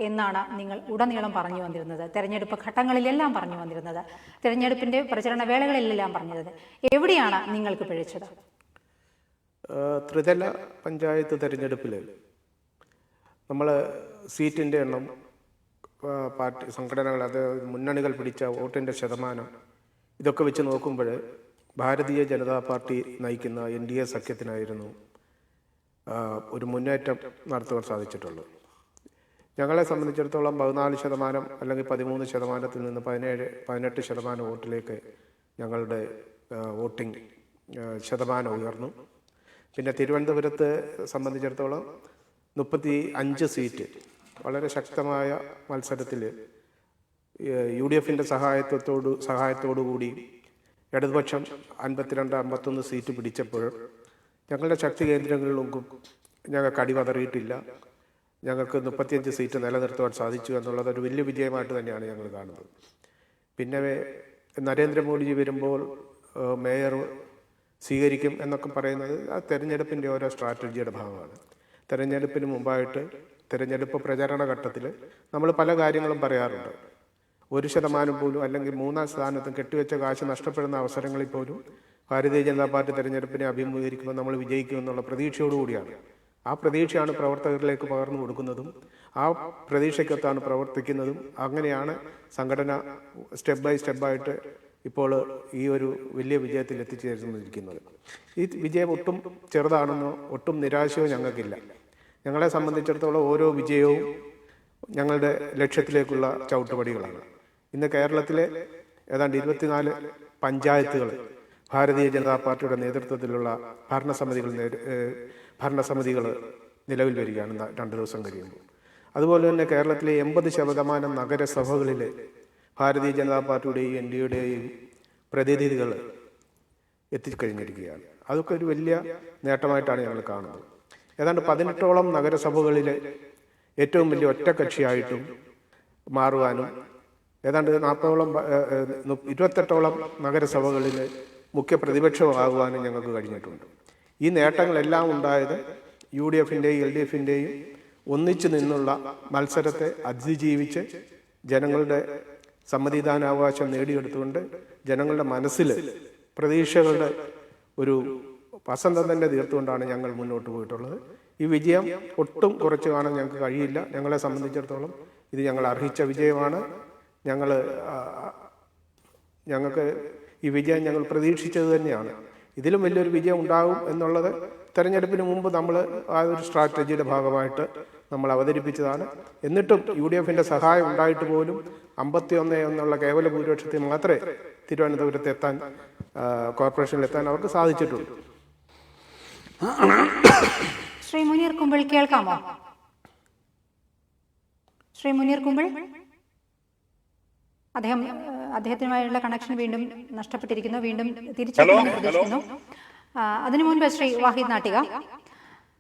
എന്നാണ് നിങ്ങൾ ഉടനീളം പറഞ്ഞു വന്നിരുന്നത്. തെരഞ്ഞെടുപ്പ് ഘട്ടങ്ങളിലെല്ലാം പറഞ്ഞു വന്നിരുന്നത്, തെരഞ്ഞെടുപ്പിന്റെ പ്രചരണ വേളകളിലെല്ലാം പറഞ്ഞത്. എവിടെയാണ് നിങ്ങൾക്ക് പിഴച്ചത്? ത്രിതല പഞ്ചായത്ത് തെരഞ്ഞെടുപ്പിൽ നമ്മൾ സീറ്റിൻ്റെ എണ്ണം, പാർട്ടി സംഘടനകൾ, അത് മുന്നണികൾ പിടിച്ച വോട്ടിൻ്റെ ശതമാനം, ഇതൊക്കെ വെച്ച് നോക്കുമ്പോൾ ഭാരതീയ ജനതാ പാർട്ടി നയിക്കുന്ന NDA സഖ്യത്തിനായിരുന്നു ഒരു മുന്നേറ്റം നടത്തുവാൻ സാധിച്ചിട്ടുള്ളൂ. ഞങ്ങളെ സംബന്ധിച്ചിടത്തോളം 14% അല്ലെങ്കിൽ 13% നിന്ന് 17-18% വോട്ടിലേക്ക് ഞങ്ങളുടെ വോട്ടിംഗ് ശതമാനം ഉയർന്നു. പിന്നെ തിരുവനന്തപുരത്തെ സംബന്ധിച്ചിടത്തോളം 35 സീറ്റ് വളരെ ശക്തമായ മത്സരത്തിൽ UDFൻ്റെ സഹായത്തോടു കൂടി ഇടതുപക്ഷം 52-51 സീറ്റ് പിടിച്ചപ്പോൾ ഞങ്ങളുടെ ശക്തി കേന്ദ്രങ്ങളിലൊന്നും ഞങ്ങൾക്ക് അടിപതറിയിട്ടില്ല. ഞങ്ങൾക്ക് 35 സീറ്റ് നിലനിർത്തുവാൻ സാധിച്ചു എന്നുള്ളത് ഒരു വലിയ വിജയമായിട്ട് തന്നെയാണ് ഞങ്ങൾ കാണുന്നത്. പിന്നെ നരേന്ദ്രമോദിജി വരുമ്പോൾ മേയർ സ്വീകരിക്കും എന്നൊക്കെ പറയുന്നത് ആ തെരഞ്ഞെടുപ്പിൻ്റെ ഓരോ സ്ട്രാറ്റജിയുടെ ഭാഗമാണ്. തെരഞ്ഞെടുപ്പിന് മുമ്പായിട്ട് തെരഞ്ഞെടുപ്പ് പ്രചരണ ഘട്ടത്തിൽ നമ്മൾ പല കാര്യങ്ങളും പറയാറുണ്ട്. 1% പോലും അല്ലെങ്കിൽ 3-ാം സ്ഥാനത്തും കെട്ടിവെച്ച കാശ് നഷ്ടപ്പെടുന്ന അവസരങ്ങളിൽ പോലും ഭാരതീയ ജനതാ പാർട്ടി തെരഞ്ഞെടുപ്പിനെ അഭിമുഖീകരിക്കുമ്പോൾ നമ്മൾ വിജയിക്കുമെന്നുള്ള പ്രതീക്ഷയോടുകൂടിയാണ്. ആ പ്രതീക്ഷയാണ് പ്രവർത്തകരിലേക്ക് പകർന്നു കൊടുക്കുന്നതും ആ പ്രതീക്ഷയ്ക്കൊത്താണ് പ്രവർത്തിക്കുന്നതും. അങ്ങനെയാണ് സംഘടന സ്റ്റെപ്പ് ബൈ സ്റ്റെപ്പായിട്ട് ഇപ്പോൾ ഈ ഒരു വലിയ വിജയത്തിൽ എത്തിച്ചേർന്നിരിക്കുന്നത്. ഈ വിജയം ഒട്ടും ചെറുതാണെന്നോ ഒട്ടും നിരാശയോ ഞങ്ങൾക്കില്ല. ഞങ്ങളെ സംബന്ധിച്ചിടത്തോളം ഓരോ വിജയവും ഞങ്ങളുടെ ലക്ഷ്യത്തിലേക്കുള്ള ചവിട്ടുപടികളാണ്. ഇന്ന് കേരളത്തിലെ ഏതാണ്ട് 24 പഞ്ചായത്തുകൾ ഭാരതീയ ജനതാ പാർട്ടിയുടെ നേതൃത്വത്തിലുള്ള ഭരണസമിതികൾ നിലവിൽ വരികയാണ് 2 ദിവസം കഴിയുമ്പോൾ. അതുപോലെ തന്നെ കേരളത്തിലെ 80% നഗരസഭകളിൽ ഭാരതീയ ജനതാ പാർട്ടിയുടെയും NDAയുടെയും പ്രതിനിധികൾ എത്തിക്കഴിഞ്ഞിരിക്കുകയാണ്. അതൊക്കെ ഒരു വലിയ നേട്ടമായിട്ടാണ് ഞങ്ങൾ കാണുന്നത്. ഏതാണ്ട് 18ഓളം നഗരസഭകളിൽ ഏറ്റവും വലിയ ഒറ്റക്കക്ഷിയായിട്ടും മാറുവാനും ഏതാണ്ട് 28ഓളം നഗരസഭകളിൽ മുഖ്യ പ്രതിപക്ഷമാകുവാനും ഞങ്ങൾക്ക് കഴിഞ്ഞിട്ടുണ്ട്. ഈ നേട്ടങ്ങളെല്ലാം ഉണ്ടായത് UDFൻ്റെയും LDFൻ്റെയും ഒന്നിച്ചു നിന്നുള്ള മത്സരത്തെ അതിജീവിച്ച് ജനങ്ങളുടെ സമ്മതിദാനാവകാശം നേടിയെടുത്തുകൊണ്ട് ജനങ്ങളുടെ മനസ്സിൽ പ്രതീക്ഷകളുടെ ഒരു വസന്തം തന്നെ തീർത്തുകൊണ്ടാണ് ഞങ്ങൾ മുന്നോട്ട് പോയിട്ടുള്ളത്. ഈ വിജയം ഒട്ടും കുറച്ച് കാണാൻ ഞങ്ങൾക്ക് കഴിയില്ല. ഞങ്ങളെ സംബന്ധിച്ചിടത്തോളം ഇത് ഞങ്ങൾ അർഹിച്ച വിജയമാണ്. ഞങ്ങൾക്ക് ഈ വിജയം ഞങ്ങൾ പ്രതീക്ഷിച്ചത് തന്നെയാണ്. ഇതിലും വലിയൊരു വിജയം ഉണ്ടാകും എന്നുള്ളത് തെരഞ്ഞെടുപ്പിന് മുമ്പ് നമ്മൾ ആ ഒരു സ്ട്രാറ്റജിയുടെ ഭാഗമായിട്ട് നമ്മൾ അവതരിപ്പിച്ചതാണ്. എന്നിട്ടും UDFൻ്റെ സഹായം ഉണ്ടായിട്ട് പോലും 51 എന്നുള്ള കേവല ഭൂരിപക്ഷത്തിൽ മാത്രമേ തിരുവനന്തപുരത്ത് എത്താൻ, കോർപ്പറേഷനിൽ എത്താൻ അവർക്ക് സാധിച്ചിട്ടുള്ളൂ. ശ്രീ മുനീർ കുമ്പിൾ കേൾക്കാമോ? ശ്രീ മുനീർ കുമ്പിൾ, അദ്ദേഹത്തിനുമായുള്ള കണക്ഷൻ വീണ്ടും നഷ്ടപ്പെട്ടിരിക്കുന്നു. വീണ്ടും തിരിച്ചെത്തുമെന്ന് പ്രതീക്ഷിക്കുന്നു. അതിനു മുൻപ് ശ്രീ വാഹിദ് നാട്ടിക,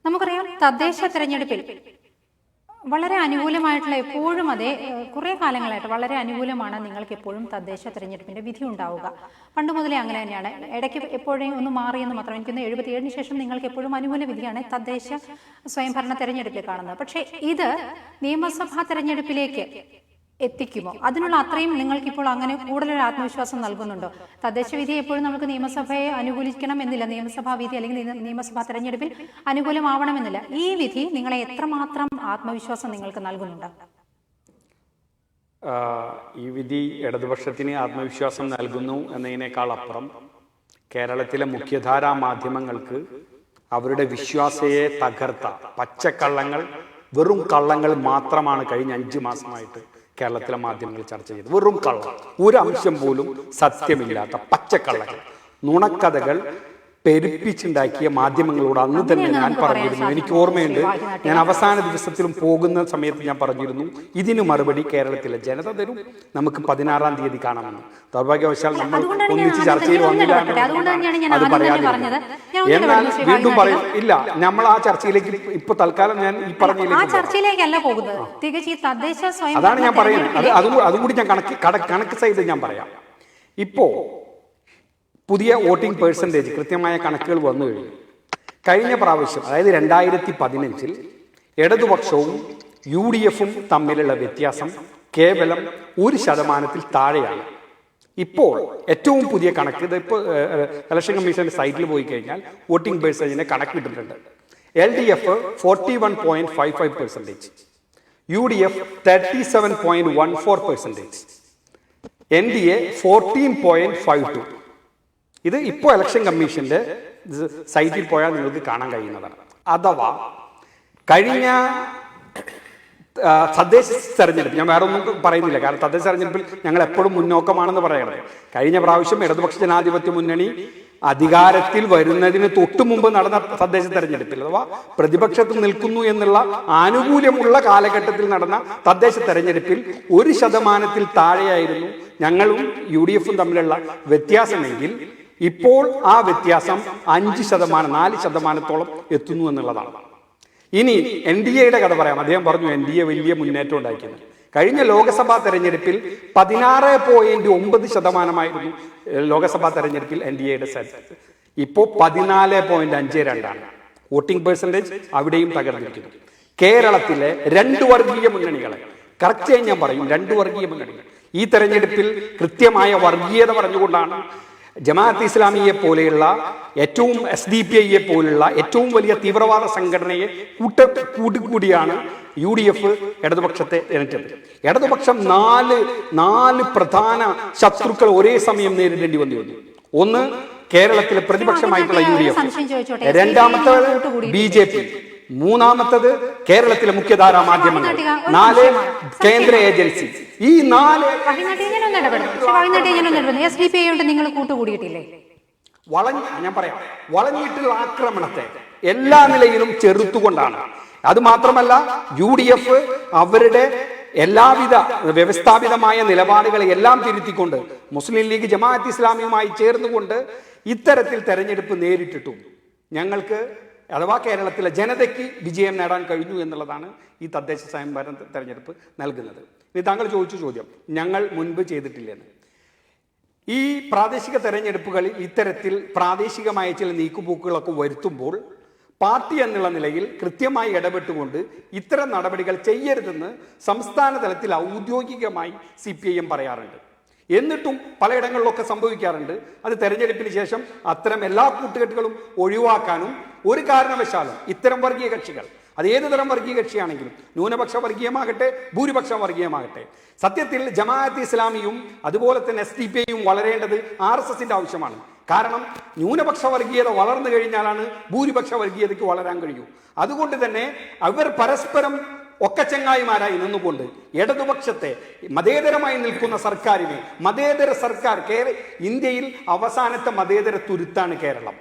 നമുക്കറിയാം തദ്ദേശ തെരഞ്ഞെടുപ്പിൽ വളരെ അനുകൂലമായിട്ടുള്ള, എപ്പോഴും അതെ കുറേ കാലങ്ങളായിട്ട് വളരെ അനുകൂലമാണ് നിങ്ങൾക്ക് എപ്പോഴും തദ്ദേശ തെരഞ്ഞെടുപ്പിന്റെ വിധി ഉണ്ടാവുക. പണ്ട് മുതലേ അങ്ങനെ തന്നെയാണ്. ഇടയ്ക്ക് എപ്പോഴും ഒന്ന് മാറിയെന്ന് മാത്രം. എനിക്കൊന്ന് 77-ന് ശേഷം നിങ്ങൾക്ക് എപ്പോഴും അനുകൂല വിധിയാണ് തദ്ദേശ സ്വയംഭരണ തെരഞ്ഞെടുപ്പിൽ കാണുന്നത്. പക്ഷേ ഇത് നിയമസഭാ തെരഞ്ഞെടുപ്പിലേക്ക് എത്തിക്കുമോ? അതിനുള്ള അത്രയും നിങ്ങൾക്കിപ്പോൾ അങ്ങനെ കൂടുതലൊരു ആത്മവിശ്വാസം നൽകുന്നുണ്ടോ? തദ്ദേശ വിധി എപ്പോഴും നമുക്ക് നിയമസഭയെ അനുകൂലിക്കണം എന്നില്ല, നിയമസഭാ വിധി അല്ലെങ്കിൽ നിയമസഭാ തെരഞ്ഞെടുപ്പിൽ അനുകൂലമാവണമെന്നില്ല. ഈ വിധി നിങ്ങളെ എത്രമാത്രം ആത്മവിശ്വാസം നിങ്ങൾക്ക് നൽകുന്നുണ്ട്? ഈ വിധി ഇടതുപക്ഷത്തിന് ആത്മവിശ്വാസം നൽകുന്നു എന്നതിനേക്കാൾ അപ്പുറം കേരളത്തിലെ മുഖ്യധാരാ മാധ്യമങ്ങൾക്ക് അവരുടെ വിശ്വാസയെ തകർത്ത പച്ചക്കള്ളങ്ങൾ, വെറും കള്ളങ്ങൾ മാത്രമാണ് കഴിഞ്ഞ 5 മാസമായിട്ട് കേരളത്തിലെ മാധ്യമങ്ങൾ ചർച്ച ചെയ്ത്. വെറും കള്ളം, ഒരു അംശം പോലും സത്യമില്ലാത്ത പച്ചക്കള്ളങ്ങൾ, നുണക്കഥകൾ പെരുപ്പിച്ചുണ്ടാക്കിയ മാധ്യമങ്ങളോട് അന്ന് തന്നെ ഞാൻ പറഞ്ഞിരുന്നു. എനിക്ക് ഓർമ്മയുണ്ട്, ഞാൻ അവസാന ദിവസത്തിലും പോകുന്ന സമയത്ത് ഞാൻ പറഞ്ഞിരുന്നു, ഇതിന് മറുപടി കേരളത്തിലെ ജനത തരും, നമുക്ക് 16-ാം തീയതി കാണാമെന്ന്. ദൗർഭാഗ്യവശാൽ നമ്മൾ ഒന്നിച്ച് ചർച്ചയിൽ വന്നില്ല. അത് പറയാതിരുന്നത്. എന്നാൽ വീണ്ടും പറയും, ഇല്ല, നമ്മൾ ആ ചർച്ചയിലേക്ക് ഇപ്പൊ തൽക്കാലം ഞാൻ ഈ പറഞ്ഞില്ല. അതാണ് ഞാൻ പറയുന്നത്. അതും കൂടി ഞാൻ കണക്ക് ചെയ്ത് ഞാൻ പറയാം. ഇപ്പോ പുതിയ വോട്ടിംഗ് പേഴ്സൻറ്റേജ് കൃത്യമായ കണക്കുകൾ വന്നു കഴിഞ്ഞു. കഴിഞ്ഞ പ്രാവശ്യം, അതായത് 2015-ൽ ഇടതുപക്ഷവും UDF-ഉം തമ്മിലുള്ള വ്യത്യാസം കേവലം 1% താഴെയാണ്. ഇപ്പോൾ ഏറ്റവും പുതിയ കണക്ക്, ഇതിപ്പോൾ ഇലക്ഷൻ കമ്മീഷന്റെ സൈറ്റിൽ പോയി കഴിഞ്ഞാൽ വോട്ടിംഗ് പെർസെന്റേജിനെ കണക്കിട്ടിട്ടുണ്ട്. LDF 41.55%, UDF 37.14%, NDA 14.52. ഇത് ഇപ്പോൾ ഇലക്ഷൻ കമ്മീഷന്റെ സൈറ്റിൽ പോയാൽ നിങ്ങൾക്ക് കാണാൻ കഴിയുന്നതാണ്. അഥവാ കഴിഞ്ഞ തദ്ദേശ തെരഞ്ഞെടുപ്പ്, ഞാൻ വേറെ ഒന്നും പറയുന്നില്ല, കാരണം തദ്ദേശ തെരഞ്ഞെടുപ്പിൽ ഞങ്ങൾ എപ്പോഴും മുന്നോക്കമാണെന്ന് പറയണത്. കഴിഞ്ഞ പ്രാവശ്യം ഇടതുപക്ഷ ജനാധിപത്യ മുന്നണി അധികാരത്തിൽ വരുന്നതിന് തൊട്ടു മുമ്പ് നടന്ന തദ്ദേശ തെരഞ്ഞെടുപ്പിൽ, അഥവാ പ്രതിപക്ഷത്ത് നിൽക്കുന്നു എന്നുള്ള ആനുകൂല്യമുള്ള കാലഘട്ടത്തിൽ നടന്ന തദ്ദേശ തെരഞ്ഞെടുപ്പിൽ 1% താഴെയായിരുന്നു ഞങ്ങളും UDF-ഉം തമ്മിലുള്ള വ്യത്യാസമെങ്കിൽ ഇപ്പോൾ ആ വ്യത്യാസം 5%, 4%-ഓളം എത്തുന്നു എന്നുള്ളതാണ്. ഇനി NDA-യുടെ കഥ പറയാം. അദ്ദേഹം പറഞ്ഞു NDA വലിയ മുന്നേറ്റം ഉണ്ടാക്കിയത്. കഴിഞ്ഞ ലോക്സഭാ തെരഞ്ഞെടുപ്പിൽ 16.9% ലോക്സഭാ തെരഞ്ഞെടുപ്പിൽ NDA-യുടെ സെറ്റ്. ഇപ്പോൾ 14.52%. വോട്ടിംഗ് പെർസെന്റേജ് അവിടെയും തകർന്നിരിക്കുന്നു. കേരളത്തിലെ 2 വർഗീയ മുന്നണികളെ, കറക്റ്റായി ഞാൻ പറയും, 2 വർഗീയ മുന്നണികൾ ഈ തെരഞ്ഞെടുപ്പിൽ കൃത്യമായ വർഗീയത പറഞ്ഞുകൊണ്ടാണ് ജമാഅത്ത് ഇസ്ലാമിയെ പോലെയുള്ള ഏറ്റവും SDPI പോലുള്ള ഏറ്റവും വലിയ തീവ്രവാദ സംഘടനയെ കൂടിയാണ് UDF ഇടതുപക്ഷത്തെ എണീറ്റത്. ഇടതുപക്ഷം 4 പ്രധാന ശത്രുക്കൾ ഒരേ സമയം നേരിടേണ്ടി വന്നിരുന്നു. ഒന്ന് കേരളത്തിലെ പ്രതിപക്ഷമായിട്ടുള്ള UDF, രണ്ടാമത്തേത് BJP, മൂന്നാമത്തത് കേരളത്തിലെ മുഖ്യധാരാ മാധ്യമങ്ങൾ, 4 കേന്ദ്ര ഏജൻസി. ഈ 4 നിങ്ങൾ കൂട്ടുകൂടിയിട്ടില്ലേ? ഞാൻ പറയാം, വളഞ്ഞിട്ടുള്ള ആക്രമണത്തെ എല്ലാ നിലയിലും ചെറുത്തുകൊണ്ടാണ്. അത് മാത്രമല്ല UDF അവരുടെ എല്ലാവിധ വ്യവസ്ഥാപിതമായ നിലപാടുകളെ എല്ലാം തിരുത്തിക്കൊണ്ട് മുസ്ലിം ലീഗ് ജമാഅത്ത് ഇസ്ലാമിയുമായി ചേർന്നുകൊണ്ട് ഇത്തരത്തിൽ തെരഞ്ഞെടുപ്പ് നേരിട്ടിട്ടും ഞങ്ങൾക്ക്, അഥവാ കേരളത്തിലെ ജനതയ്ക്ക് വിജയം നേടാൻ കഴിഞ്ഞു എന്നുള്ളതാണ് ഈ തദ്ദേശ സ്വയംഭരണ തെരഞ്ഞെടുപ്പ് നൽകുന്നത്. ഇനി താങ്കൾ ചോദിച്ച ചോദ്യം ഞങ്ങൾ മുൻപ് ചെയ്തിട്ടില്ലെന്ന്. ഈ പ്രാദേശിക തെരഞ്ഞെടുപ്പുകളിൽ ഇത്തരത്തിൽ പ്രാദേശികമായ ചില നീക്കുപോക്കുകളൊക്കെ വരുത്തുമ്പോൾ പാർട്ടി എന്നുള്ള നിലയിൽ കൃത്യമായി ഇടപെട്ടുകൊണ്ട് ഇത്തരം നടപടികൾ ചെയ്യരുതെന്ന് സംസ്ഥാന തലത്തിൽ ഔദ്യോഗികമായി CPIM പറയാറുണ്ട്. എന്നിട്ടും പലയിടങ്ങളിലൊക്കെ സംഭവിക്കാറുണ്ട്. അത് തെരഞ്ഞെടുപ്പിന് ശേഷം അത്തരം എല്ലാ കൂട്ടുകെട്ടുകളും ഒഴിവാക്കാനും ഒരു കാരണവശാലും ഇത്തരം വർഗീയ കക്ഷികൾ, അത് ഏത് തരം വർഗീയ കക്ഷിയാണെങ്കിലും, ന്യൂനപക്ഷ വർഗീയമാകട്ടെ ഭൂരിപക്ഷ വർഗീയമാകട്ടെ, സത്യത്തിൽ ജമാഅത്ത് ഇസ്ലാമിയും അതുപോലെ തന്നെ SDPIയും വളരേണ്ടത് RSSന്റെ ആവശ്യമാണ്. കാരണം ന്യൂനപക്ഷ വർഗീയത വളർന്നു കഴിഞ്ഞാലാണ് ഭൂരിപക്ഷ വർഗീയതയ്ക്ക് വളരാൻ കഴിയൂ. അതുകൊണ്ട് തന്നെ അവർ പരസ്പരം ഒക്കച്ചങ്ങായിമാരായി നിന്നുകൊണ്ട് ഇടതുപക്ഷത്തെ, മതേതരമായി നിൽക്കുന്ന സർക്കാരിനെ, മതേതര സർക്കാർ, ഇന്ത്യയിൽ അവസാനത്തെ മതേതര തുരുത്താണ് കേരളം.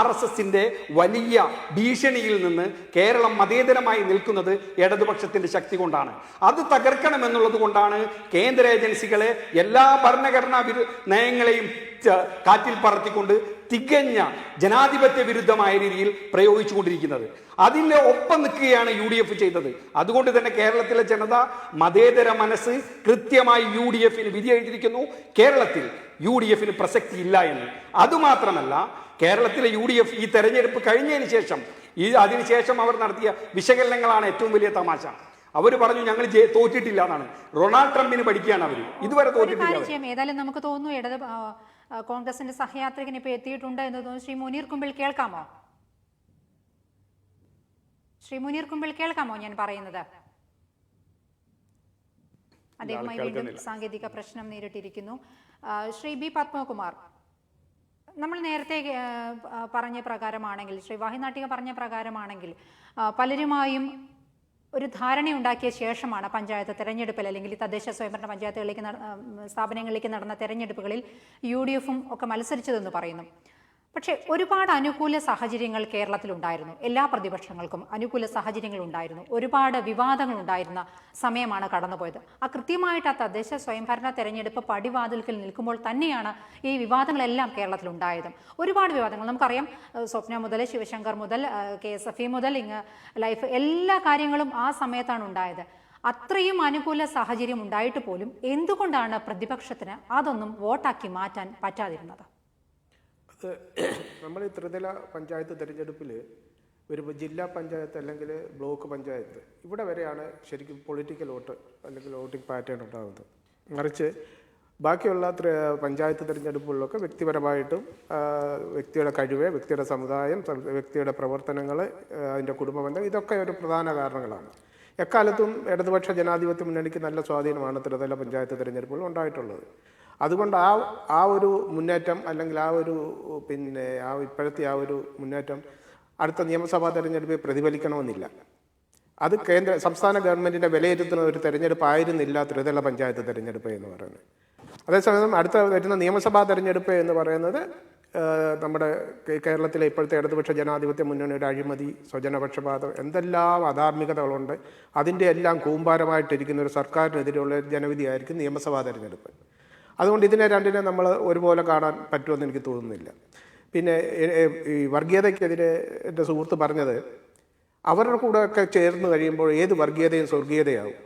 RSSന്റെ വലിയ ഭീഷണിയിൽ നിന്ന് കേരളം മതേതരമായി നിൽക്കുന്നത് ഇടതുപക്ഷത്തിന്റെ ശക്തി കൊണ്ടാണ്. അത് തകർക്കണമെന്നുള്ളത് കൊണ്ടാണ് കേന്ദ്ര ഏജൻസികളെ എല്ലാ ഭരണഘടനാ നയങ്ങളെയും കാറ്റിൽ പറത്തിക്കൊണ്ട് തികഞ്ഞ ജനാധിപത്യ വിരുദ്ധമായ രീതിയിൽ പ്രയോഗിച്ചുകൊണ്ടിരിക്കുന്നത്. അതിന്റെ ഒപ്പം നിൽക്കുകയാണ് UDF ചെയ്തത്. അതുകൊണ്ട് തന്നെ കേരളത്തിലെ ജനത മതേതര മനസ്സ് കൃത്യമായി UDFന് വിധി എഴുതിയിരിക്കുന്നു. കേരളത്തിൽ UDFന് പ്രസക്തി ഇല്ല എന്ന്. അതുമാത്രമല്ല, കേരളത്തിലെ UDF ഈ തെരഞ്ഞെടുപ്പ് കഴിഞ്ഞതിന് ശേഷം, അതിനുശേഷം അവർ നടത്തിയ വിശകലനങ്ങളാണ് ഏറ്റവും വലിയ തമാശ. അവർ പറഞ്ഞു ഞങ്ങൾ തോറ്റിട്ടില്ല എന്നാണ്. റൊണാൾഡ് ട്രംപിന് പഠിക്കുകയാണ് അവർ, ഇതുവരെ തോറ്റിട്ടില്ല. ഏതായാലും നമുക്ക് തോന്നുന്നു കോൺഗ്രസിന്റെ സഹയാത്രികൻ ഇപ്പൊ എത്തിയിട്ടുണ്ട് എന്ന് തോന്നുന്നു. ശ്രീ മുനീർ കുമ്പിൾ കേൾക്കാമോ? ശ്രീ മുനീർ കുമ്പിൾ കേൾക്കാമോ ഞാൻ പറയുന്നത്? അദ്ദേഹമായി വീണ്ടും സാങ്കേതിക പ്രശ്നം നേരിട്ടിരിക്കുന്നു. ശ്രീ B. പത്മകുമാർ, നമ്മൾ നേരത്തെ പറഞ്ഞ പ്രകാരമാണെങ്കിൽ, ശ്രീ വാഹിനാട്ടിക പറഞ്ഞ പ്രകാരമാണെങ്കിൽ, പലരുമായും ഒരു ധാരണയുണ്ടാക്കിയ ശേഷമാണ് പഞ്ചായത്ത് തെരഞ്ഞെടുപ്പിൽ അല്ലെങ്കിൽ തദ്ദേശ സ്വയംഭരണ പഞ്ചായത്തുകളിലേക്ക് സ്ഥാപനങ്ങളിലേക്ക് നടന്ന തെരഞ്ഞെടുപ്പുകളിൽ UDFും ഒക്കെ മത്സരിച്ചതെന്ന് പറയുന്നു. പക്ഷേ ഒരുപാട് അനുകൂല സാഹചര്യങ്ങൾ കേരളത്തിലുണ്ടായിരുന്നു. എല്ലാ പ്രതിപക്ഷങ്ങൾക്കും അനുകൂല സാഹചര്യങ്ങൾ ഉണ്ടായിരുന്നു. ഒരുപാട് വിവാദങ്ങൾ ഉണ്ടായിരുന്ന സമയമാണ് കടന്നുപോയത്. കൃത്യമായിട്ട് ആ തദ്ദേശ സ്വയംഭരണ തെരഞ്ഞെടുപ്പ് പടിവാതിൽക്കൽ നിൽക്കുമ്പോൾ തന്നെയാണ് ഈ വിവാദങ്ങളെല്ലാം കേരളത്തിലുണ്ടായതും. ഒരുപാട് വിവാദങ്ങൾ നമുക്കറിയാം. സ്വപ്ന മുതൽ ശിവശങ്കർ മുതൽ KSFE മുതൽ ലൈഫ് എല്ലാ കാര്യങ്ങളും ആ സമയത്താണ് ഉണ്ടായത്. അത്രയും അനുകൂല സാഹചര്യം ഉണ്ടായിട്ട് പോലും എന്തുകൊണ്ടാണ് പ്രതിപക്ഷത്തിന് അതൊന്നും വോട്ടാക്കി മാറ്റാൻ പറ്റാതിരുന്നത്? നമ്മൾ ഈ ത്രിതല പഞ്ചായത്ത് തിരഞ്ഞെടുപ്പിൽ ഒരു ജില്ലാ പഞ്ചായത്ത് അല്ലെങ്കിൽ ബ്ലോക്ക് പഞ്ചായത്ത് ഇവിടെ വരെയാണ് ശരിക്കും പൊളിറ്റിക്കൽ വോട്ട് അല്ലെങ്കിൽ വോട്ടിംഗ് പാറ്റേൺ ഉണ്ടാകുന്നത്. മറിച്ച് ബാക്കിയുള്ള പഞ്ചായത്ത് തിരഞ്ഞെടുപ്പുകളിലൊക്കെ വ്യക്തിപരമായിട്ടും വ്യക്തിയുടെ കഴിവ്, വ്യക്തിയുടെ സമുദായം, വ്യക്തിയുടെ പ്രവർത്തനങ്ങൾ, അതിൻ്റെ കുടുംബബന്ധം, ഇതൊക്കെ ഒരു പ്രധാന കാരണങ്ങളാണ്. എക്കാലത്തും ഇടതുപക്ഷ ജനാധിപത്യ മുന്നണിക്ക് നല്ല സ്വാധീനമാണ് ത്രിതല പഞ്ചായത്ത് തിരഞ്ഞെടുപ്പുകൾ ഉണ്ടായിട്ടുള്ളത്. അതുകൊണ്ട് ആ ഒരു മുന്നേറ്റം അല്ലെങ്കിൽ ഇപ്പോഴത്തെ ആ ഒരു മുന്നേറ്റം അടുത്ത നിയമസഭാ തെരഞ്ഞെടുപ്പിൽ പ്രതിഫലിക്കണമെന്നില്ല. അത് സംസ്ഥാന ഗവൺമെൻറ്റിൻ്റെ വിലയിരുത്തുന്ന ഒരു തെരഞ്ഞെടുപ്പായിരുന്നില്ല ത്രിതല പഞ്ചായത്ത് തിരഞ്ഞെടുപ്പ് എന്ന് പറയുന്നത്. അതേസമയം അടുത്ത വരുന്ന നിയമസഭാ തെരഞ്ഞെടുപ്പ് എന്ന് പറയുന്നത് നമ്മുടെ കേരളത്തിലെ ഇപ്പോഴത്തെ ഇടതുപക്ഷ ജനാധിപത്യ മുന്നണിയുടെ അഴിമതി, സ്വജനപക്ഷപാതം, എന്തെല്ലാം അധാർമികതകളുണ്ട് അതിൻ്റെ എല്ലാം കൂമ്പാരമായിട്ടിരിക്കുന്ന ഒരു സർക്കാരിനെതിരെയുള്ള ജനവിധിയായിരിക്കും നിയമസഭാ തെരഞ്ഞെടുപ്പ്. അതുകൊണ്ട് ഇതിനെ രണ്ടിനെ നമ്മൾ ഒരുപോലെ കാണാൻ പറ്റുമെന്ന് എനിക്ക് തോന്നുന്നില്ല. പിന്നെ ഈ വർഗീയതയ്ക്കെതിരെ എൻ്റെ സുഹൃത്ത് പറഞ്ഞത് അവരുടെ കൂടെയൊക്കെ ചേർന്ന് കഴിയുമ്പോൾ ഏത് വർഗീയതയും സ്വർഗീയതയാവും.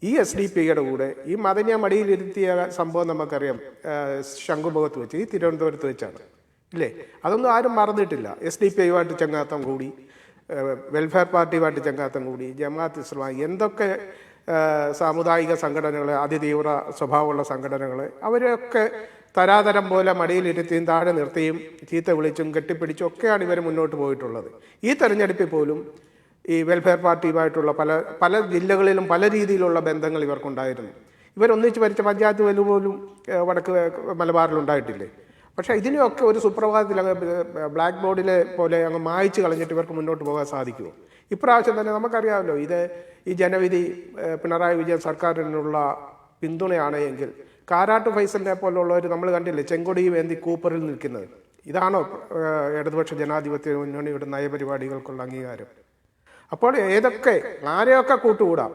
ഈ SDPയുടെ കൂടെ ഈ മദനിയ മടിയിലിരുത്തിയ സംഭവം നമുക്കറിയാം, ശംഖുമുഖത്ത് വെച്ച്, ഈ തിരുവനന്തപുരത്ത് വെച്ചാണ് ഇല്ലേ? അതൊന്നും ആരും മറന്നിട്ടില്ല. SDPയുമായിട്ട് ചങ്ങാത്തം കൂടി, വെൽഫെയർ പാർട്ടിയുമായിട്ട് ചങ്ങാത്തം കൂടി, ജമാഅത്ത് ഇസ്ലാമി, എന്തൊക്കെ സാമുദായിക സംഘടനകൾ, അതിതീവ്ര സ്വഭാവമുള്ള സംഘടനകൾ, അവരൊക്കെ തരാതരം പോലെ മടിയിലിരുത്തിയും താഴെ നിർത്തിയും ചീത്ത വിളിച്ചും കെട്ടിപ്പിടിച്ചും ഒക്കെയാണ് ഇവർ മുന്നോട്ട് പോയിട്ടുള്ളത്. ഈ തെരഞ്ഞെടുപ്പിൽ പോലും ഈ വെൽഫെയർ പാർട്ടിയുമായിട്ടുള്ള പല ജില്ലകളിലും പല രീതിയിലുള്ള ബന്ധങ്ങൾ ഇവർക്കുണ്ടായിരുന്നു. ഇവരൊന്നിച്ച് ഭരിച്ച പഞ്ചായത്ത് വലു പോലും വടക്ക് മലബാറിലുണ്ടായിട്ടില്ലേ? പക്ഷേ ഇതിനെയൊക്കെ ഒരു സുപ്രഭാതത്തിൽ അങ്ങ് ബ്ലാക്ക് ബോർഡിലെ പോലെ അങ്ങ് മായ്ച്ചു കളഞ്ഞിട്ട് ഇവർക്ക് മുന്നോട്ട് പോകാൻ സാധിക്കുമോ? ഇപ്രാവശ്യം തന്നെ നമുക്കറിയാമല്ലോ, ഈ ജനവിധി പിണറായി വിജയൻ സർക്കാരിനുള്ള പിന്തുണയാണ് എങ്കിൽ കാരാട്ട് ഫൈസലിനെ പോലുള്ളവർ നമ്മൾ കണ്ടില്ലേ ചെങ്കൊടിയും ഏന്തി കൂപ്പറിൽ നിൽക്കുന്നത്? ഇതാണോ ഇടതുപക്ഷ ജനാധിപത്യ മുന്നണിയുടെ നയപരിപാടികൾക്കുള്ള അംഗീകാരം? അപ്പോൾ ആരെയൊക്കെ കൂട്ടുകൂടാം,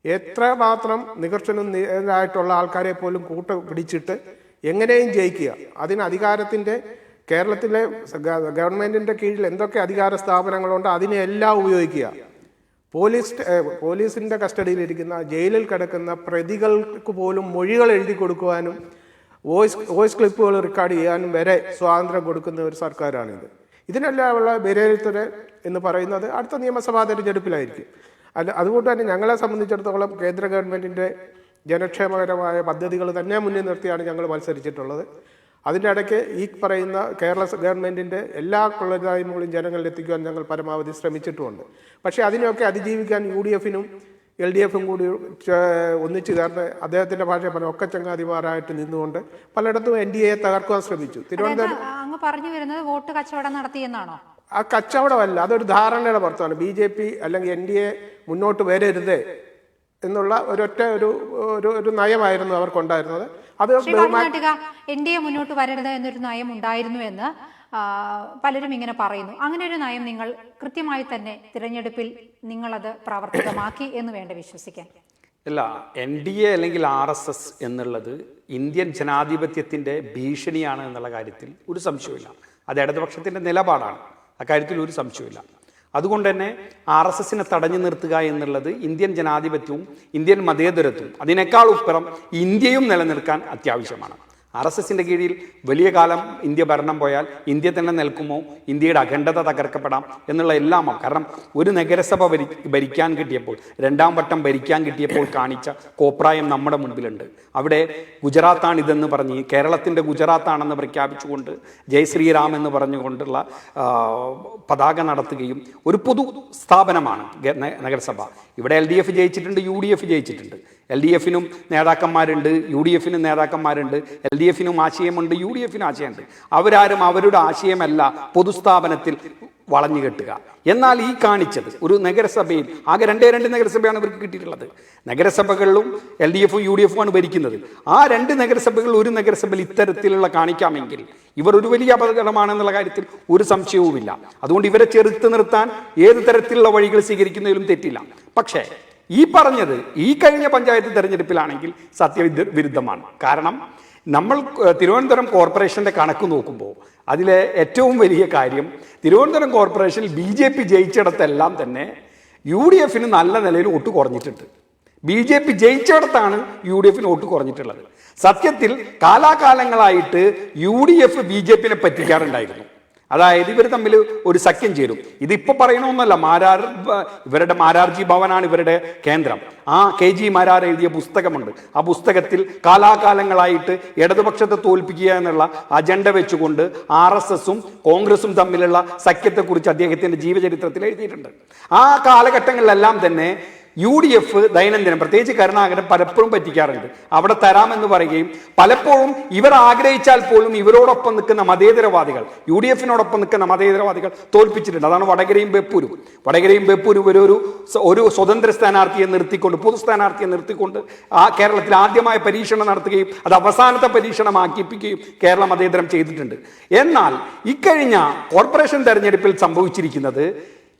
എത്രമാത്രം നികർഷനായിട്ടുള്ള ആൾക്കാരെ പോലും പിടിച്ചിട്ട് എങ്ങനെയും ജയിക്കുക, അതിന് അധികാരത്തിൻ്റെ കേരളത്തിലെ ഗവൺമെൻറ്റിൻ്റെ കീഴിൽ എന്തൊക്കെ അധികാര സ്ഥാപനങ്ങളുണ്ടോ അതിനെല്ലാം ഉപയോഗിക്കുക. പോലീസിൻ്റെ കസ്റ്റഡിയിലിരിക്കുന്ന, ജയിലിൽ കിടക്കുന്ന പ്രതികൾക്ക് പോലും മൊഴികൾ എഴുതി കൊടുക്കുവാനും വോയിസ് ക്ലിപ്പുകൾ റെക്കോർഡ് ചെയ്യാനും വരെ സ്വാതന്ത്ര്യം കൊടുക്കുന്ന ഒരു സർക്കാരാണിത്. ഇതിനെല്ലാം ഉള്ള വിലയിരുത്തൽ എന്ന് പറയുന്നത് അടുത്ത നിയമസഭാ തെരഞ്ഞെടുപ്പിലായിരിക്കും. അതുകൊണ്ട് തന്നെ ഞങ്ങളെ സംബന്ധിച്ചിടത്തോളം കേന്ദ്ര ഗവൺമെൻറ്റിൻ്റെ ജനക്ഷേമകരമായ പദ്ധതികൾ തന്നെ മുന്നിൽ നിർത്തിയാണ് ഞങ്ങൾ മത്സരിച്ചിട്ടുള്ളത്. അതിൻ്റെ ഇടയ്ക്ക് ഈ പറയുന്ന കേരള ഗവൺമെൻറ്റിൻ്റെ എല്ലാ കൊള്ളരുതായ്മകളും ജനങ്ങളിലെത്തിക്കുവാൻ ഞങ്ങൾ പരമാവധി ശ്രമിച്ചിട്ടുമുണ്ട്. പക്ഷേ അതിനെയൊക്കെ അതിജീവിക്കാൻ UDFനും LDFും കൂടി ഒന്നിച്ചു ചേർന്ന് അദ്ദേഹത്തിൻ്റെ ഭാഷ പറഞ്ഞ ഒക്കെ ചങ്ങാതിമാരായിട്ട് നിന്നുകൊണ്ട് പലയിടത്തും NDAയെ തകർക്കുവാൻ ശ്രമിച്ചു. തിരുവനന്തപുരം അങ്ങ് പറഞ്ഞു വരുന്നത് വോട്ട് കച്ചവടം നടത്തിയെന്നാണോ? ആ കച്ചവടമല്ല, അതൊരു ധാരണയുടെ പുറത്താണ്. BJP അല്ലെങ്കിൽ NDA മുന്നോട്ട് വരരുത് എന്നുള്ള ഒരു നയമായിരുന്നു അവർക്കുണ്ടായിരുന്നത്. അത് NDA മുന്നോട്ട് വരരുത് എന്നൊരു നയം ഉണ്ടായിരുന്നു എന്ന് പലരും ഇങ്ങനെ പറയുന്നു. അങ്ങനെ ഒരു നയം നിങ്ങൾ കൃത്യമായി തന്നെ തിരഞ്ഞെടുപ്പിൽ നിങ്ങളത് പ്രാവർത്തികമാക്കി എന്ന് വേണ്ട വിശ്വസിക്കാൻ? ഇല്ല, NDA അല്ലെങ്കിൽ RSS എന്നുള്ളത് ഇന്ത്യൻ ജനാധിപത്യത്തിൻ്റെ ഭീഷണിയാണ് എന്നുള്ള കാര്യത്തിൽ ഒരു സംശയമില്ല. അത് ഇടതുപക്ഷത്തിൻ്റെ നിലപാടാണ്, അക്കാര്യത്തിൽ ഒരു സംശയമില്ല. അതുകൊണ്ട് തന്നെ RSSനെ തടഞ്ഞു നിർത്തുക എന്നുള്ളത് ഇന്ത്യൻ ജനാധിപത്യവും ഇന്ത്യൻ മതേതരത്വവും അതിനേക്കാൾ ഉപ്പുറം ഇന്ത്യയും നിലനിൽക്കാൻ അത്യാവശ്യമാണ്. RSSന്റെ കീഴിൽ വലിയ കാലം ഇന്ത്യ ഭരണം പോയാൽ ഇന്ത്യ തന്നെ നിൽക്കുമോ, ഇന്ത്യയുടെ അഖണ്ഡത തകർക്കപ്പെടാം എന്നുള്ള എല്ലാമോ. കാരണം ഒരു നഗരസഭ ഭരിക്കാൻ കിട്ടിയപ്പോൾ, രണ്ടാം വട്ടം ഭരിക്കാൻ കിട്ടിയപ്പോൾ കാണിച്ച കോപ്രായം നമ്മുടെ മുൻപിലുണ്ട്. അവിടെ ഗുജറാത്താണ് ഇതെന്ന് പറഞ്ഞ്, കേരളത്തിൻ്റെ ഗുജറാത്താണെന്ന് പ്രഖ്യാപിച്ചുകൊണ്ട് ജയ് ശ്രീറാം എന്ന് പറഞ്ഞുകൊണ്ടുള്ള പതാക നടത്തുകയും ഒരു പൊതു സ്ഥാപനമാണ് നഗരസഭ. ഇവിടെ LDF ജയിച്ചിട്ടുണ്ട്, UDF ജയിച്ചിട്ടുണ്ട്. LDFനും നേതാക്കന്മാരുണ്ട്, UDFനും നേതാക്കന്മാരുണ്ട്. LDFനും ആശയമുണ്ട്, UDFനും ആശയമുണ്ട്. അവരാരും അവരുടെ ആശയമല്ല പൊതുസ്ഥാപനത്തിൽ വളഞ്ഞു കെട്ടുക. എന്നാൽ ഈ കാണിച്ചത് ഒരു നഗരസഭയിൽ ആകെ രണ്ട് നഗരസഭയാണ് ഇവർക്ക് കിട്ടിയിട്ടുള്ളത്. നഗരസഭകളിലും LDFും UDFും ആണ് ഭരിക്കുന്നത്. ആ രണ്ട് നഗരസഭകളിൽ ഒരു നഗരസഭയിൽ ഇത്തരത്തിലുള്ള കാണിക്കാമെങ്കിൽ ഇവർ ഒരു വലിയ അപകടമാണെന്നുള്ള കാര്യത്തിൽ ഒരു സംശയവുമില്ല. അതുകൊണ്ട് ഇവരെ ചെറുത്ത് നിർത്താൻ ഏത് തരത്തിലുള്ള വഴികൾ സ്വീകരിക്കുന്നതിലും തെറ്റില്ല. പക്ഷേ ഈ പറഞ്ഞത് ഈ കഴിഞ്ഞ പഞ്ചായത്ത് തെരഞ്ഞെടുപ്പിലാണെങ്കിൽ സത്യവിരുദ്ധമാണ്. കാരണം നമ്മൾ തിരുവനന്തപുരം കോർപ്പറേഷൻ്റെ കണക്ക് നോക്കുമ്പോൾ അതിലെ ഏറ്റവും വലിയ കാര്യം, തിരുവനന്തപുരം കോർപ്പറേഷനിൽ BJP ജയിച്ചിടത്തെല്ലാം തന്നെ UDFന് നല്ല നിലയിൽ വോട്ട് കുറഞ്ഞിട്ടുണ്ട്. BJP ജയിച്ചിടത്താണ് UDFന് വോട്ട് കുറഞ്ഞിട്ടുള്ളത്. സത്യത്തിൽ കാലാകാലങ്ങളായിട്ട് UDF BJPനെ പറ്റിക്കാറുണ്ടായിരുന്നു. അതായത് ഇവർ തമ്മിൽ ഒരു സഖ്യം ചേരും. ഇതിപ്പോ പറയണമെന്നല്ല, ഇവരുടെ മാരാർജി ഭവനാണ് ഇവരുടെ കേന്ദ്രം. ആ KG മാരാർ എഴുതിയ പുസ്തകമുണ്ട്. ആ പുസ്തകത്തിൽ കാലാകാലങ്ങളായിട്ട് ഇടതുപക്ഷത്തെ തോൽപ്പിക്കുക എന്നുള്ള അജണ്ട വെച്ചുകൊണ്ട് RSSും കോൺഗ്രസും തമ്മിലുള്ള സഖ്യത്തെക്കുറിച്ച് അദ്ദേഹത്തിന്റെ ജീവചരിത്രത്തിൽ എഴുതിയിട്ടുണ്ട്. ആ കാലഘട്ടങ്ങളിലെല്ലാം തന്നെ UDF ദൈനംദിനം, പ്രത്യേകിച്ച് കരുണാകരൻ പലപ്പോഴും പറ്റിക്കാറുണ്ട്. അവിടെ തരാമെന്ന് പറയുകയും പലപ്പോഴും ഇവർ ആഗ്രഹിച്ചാൽ പോലും ഇവരോടൊപ്പം നിൽക്കുന്ന മതേതരവാദികൾ, UDFിനോടൊപ്പം നിൽക്കുന്ന മതേതരവാദികൾ തോൽപ്പിച്ചിട്ടുണ്ട്. അതാണ് വടകരയും ബേപ്പൂരും. ഒരു സ്വതന്ത്ര സ്ഥാനാർത്ഥിയെ നിർത്തിക്കൊണ്ട്, പൊതു സ്ഥാനാർത്ഥിയെ നിർത്തിക്കൊണ്ട് കേരളത്തിൽ ആദ്യമായ പരീക്ഷണം നടത്തുകയും അത് അവസാനത്തെ പരീക്ഷണമാക്കിപ്പിക്കുകയും കേരളം മതേതരം ചെയ്തിട്ടുണ്ട്. എന്നാൽ ഇക്കഴിഞ്ഞ കോർപ്പറേഷൻ തെരഞ്ഞെടുപ്പിൽ സംഭവിച്ചിരിക്കുന്നത്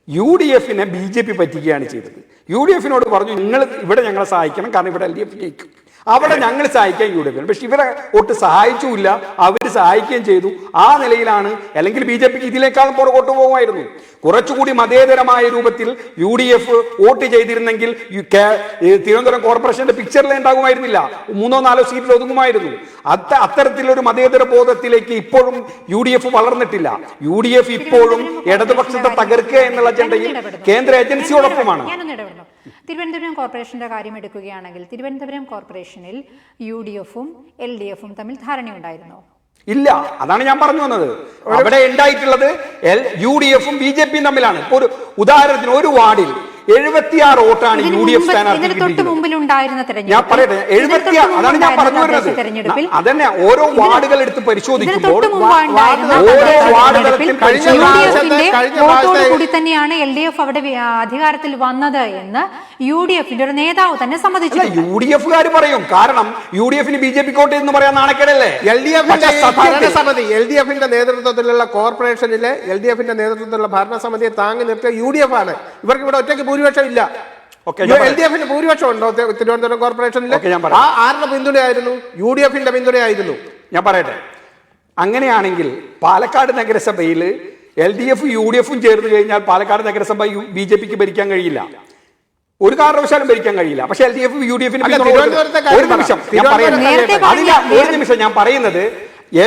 UDFിനെ BJP പറ്റിക്കുകയാണ് ചെയ്തത്. UDFിനോട് പറഞ്ഞു, നിങ്ങൾ ഇവിടെ ഞങ്ങളെ സഹായിക്കണം, കാരണം ഇവിടെ LDF ജയിക്കും, അവിടെ ഞങ്ങൾ സഹായിക്കാൻ UDF. പക്ഷെ ഇവരെ ഒട്ട് സഹായിച്ചുമില്ല, അവർ സഹായിക്കുകയും ചെയ്തു. ആ നിലയിലാണ്, അല്ലെങ്കിൽ BJPക്ക് ഇതിനേക്കാളും പുറകോട്ട് പോകുമായിരുന്നു. കുറച്ചുകൂടി മതേതരമായ രൂപത്തിൽ UDF വോട്ട് ചെയ്തിരുന്നെങ്കിൽ തിരുവനന്തപുരം കോർപ്പറേഷന്റെ പിക്ചറിലേ ഉണ്ടാകുമായിരുന്നില്ല, 3-4 സീറ്റിൽ ഒതുങ്ങുമായിരുന്നു. അത്തരത്തിലൊരു മതേതര ബോധത്തിലേക്ക് ഇപ്പോഴും UDF വളർന്നിട്ടില്ല. UDF ഇപ്പോഴും ഇടതുപക്ഷത്തെ തകർക്കുക എന്നുള്ള അജണ്ടയിൽ കേന്ദ്ര ഏജൻസിയോടൊപ്പമാണ്. തിരുവനന്തപുരം കോർപ്പറേഷന്റെ കാര്യം എടുക്കുകയാണെങ്കിൽ തിരുവനന്തപുരം കോർപ്പറേഷനിൽ UDFും LDFും തമ്മിൽ ധാരണയുണ്ടായിരുന്നോ? ഇല്ല. അതാണ് ഞാൻ പറഞ്ഞു വന്നത്. അവിടെ ഉണ്ടായിട്ടുള്ളത് UDFും BJPയും തമ്മിലാണ്. ഇപ്പോൾ ഒരു ഉദാഹരണത്തിന് ഒരു വാർഡിൽ 76 വോട്ടാണ് UDF സ്ഥാനാർത്ഥി. ഞാൻ പറയട്ടെ, 76. അതാണ് ഞാൻ പറഞ്ഞു വരുന്നത്. അതന്നെ ഓരോ വാർഡുകൾ എടുത്ത് പരിശോധിക്കുമ്പോൾ ഓരോ വാർഡുകളിൽ കൂടി തന്നെയാണ് LDF അവിടെ അധികാരത്തിൽ വന്നത് എന്ന് UDFിന്റെ ഒരു നേതാവ് തന്നെ സമ്മതിച്ചു. UDFുകാർ പറയും, കാരണം UDFിന് BJP കോട്ട് എന്ന് പറയാൻ നാണക്കേടല്ലേ. LDFിന്റെ നേതൃത്വത്തിലുള്ള കോർപ്പറേഷനിലെ LDFിന്റെ നേതൃത്വത്തിലുള്ള ഭരണസമിതിയെ താങ്ങി നിർത്തിയ UDF ആണ്. ഇവർക്ക് ഇവിടെ ഒറ്റയ്ക്ക് ഭൂരിപക്ഷം ഇല്ല. LDFിന് ഭൂരിപക്ഷം ഉണ്ടോ തിരുവനന്തപുരം കോർപ്പറേഷനിൽ? ആരുടെ പിന്തുണയായിരുന്നു? UDFിന്റെ പിന്തുണയായിരുന്നു. ഞാൻ പറയട്ടെ, അങ്ങനെയാണെങ്കിൽ പാലക്കാട് നഗരസഭയിൽ LDF UDFും ചേർന്ന് കഴിഞ്ഞാൽ പാലക്കാട് നഗരസഭ BJPക്ക് ഭരിക്കാൻ കഴിയില്ല, ഒരു കാരണവശാലും ഭരിക്കാൻ കഴിയില്ല. പക്ഷെ LDF UDFിന് ഒരു നിമിഷം ഞാൻ പറയുന്നത്,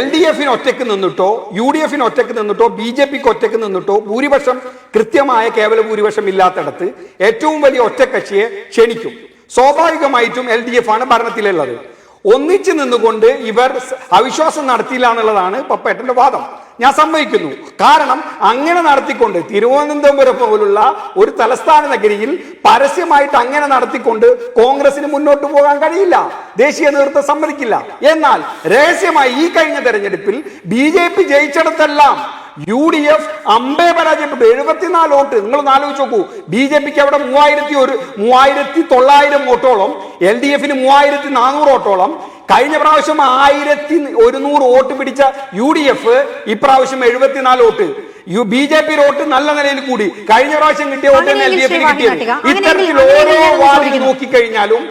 LDFിന് ഒറ്റയ്ക്ക് നിന്നിട്ടോ UDFിന് ഒറ്റയ്ക്ക് നിന്നിട്ടോ BJPക്ക് ഒറ്റയ്ക്ക് നിന്നിട്ടോ ഭൂരിപക്ഷം കൃത്യമായ കേവല ഭൂരിപക്ഷം ഇല്ലാത്തടത്ത് ഏറ്റവും വലിയ ഒറ്റക്കക്ഷിയെ ക്ഷണിക്കും. സ്വാഭാവികമായിട്ടും LDF ആണ് ഭരണത്തിലുള്ളത്. ഒന്നിച്ചു നിന്നുകൊണ്ട് ഇവർ അവിശ്വാസം നടത്തിയില്ല എന്നുള്ളതാണ് പപ്പേട്ടന്റെ വാദം. ഞാൻ സമ്മതിക്കുന്നു. കാരണം അങ്ങനെ നടത്തിക്കൊണ്ട് തിരുവനന്തപുരം പോലുള്ള ഒരു തലസ്ഥാന നഗരിയിൽ പരസ്യമായിട്ട് അങ്ങനെ നടത്തിക്കൊണ്ട് കോൺഗ്രസിന് മുന്നോട്ട് പോകാൻ കഴിയില്ല, ദേശീയ നേതൃത്വം സമ്മതിക്കില്ല. എന്നാൽ രഹസ്യമായി ഈ കഴിഞ്ഞ തെരഞ്ഞെടുപ്പിൽ BJP ജയിച്ചിടത്തെല്ലാം UDF അമ്പേ പരാജയപ്പെട്ടു. 74 വോട്ട്. നിങ്ങളൊന്ന് ആലോചിച്ച് നോക്കൂ. BJPക്ക് അവിടെ 3900 വോട്ടോളം, LDFിന് 3400 വോട്ടോളം. കഴിഞ്ഞ പ്രാവശ്യം 1100 വോട്ട് പിടിച്ച UDF ഇപ്രാവശ്യം 74 വോട്ട്. BJP വോട്ട് നല്ല നിലയിൽ കൂടി. കഴിഞ്ഞ പ്രാവശ്യം കിട്ടിയ വോട്ട് LDFിന് കിട്ടിയത്. ഇത്തരത്തിൽ ഓരോ വാർഡിൽ നോക്കിക്കഴിഞ്ഞാലും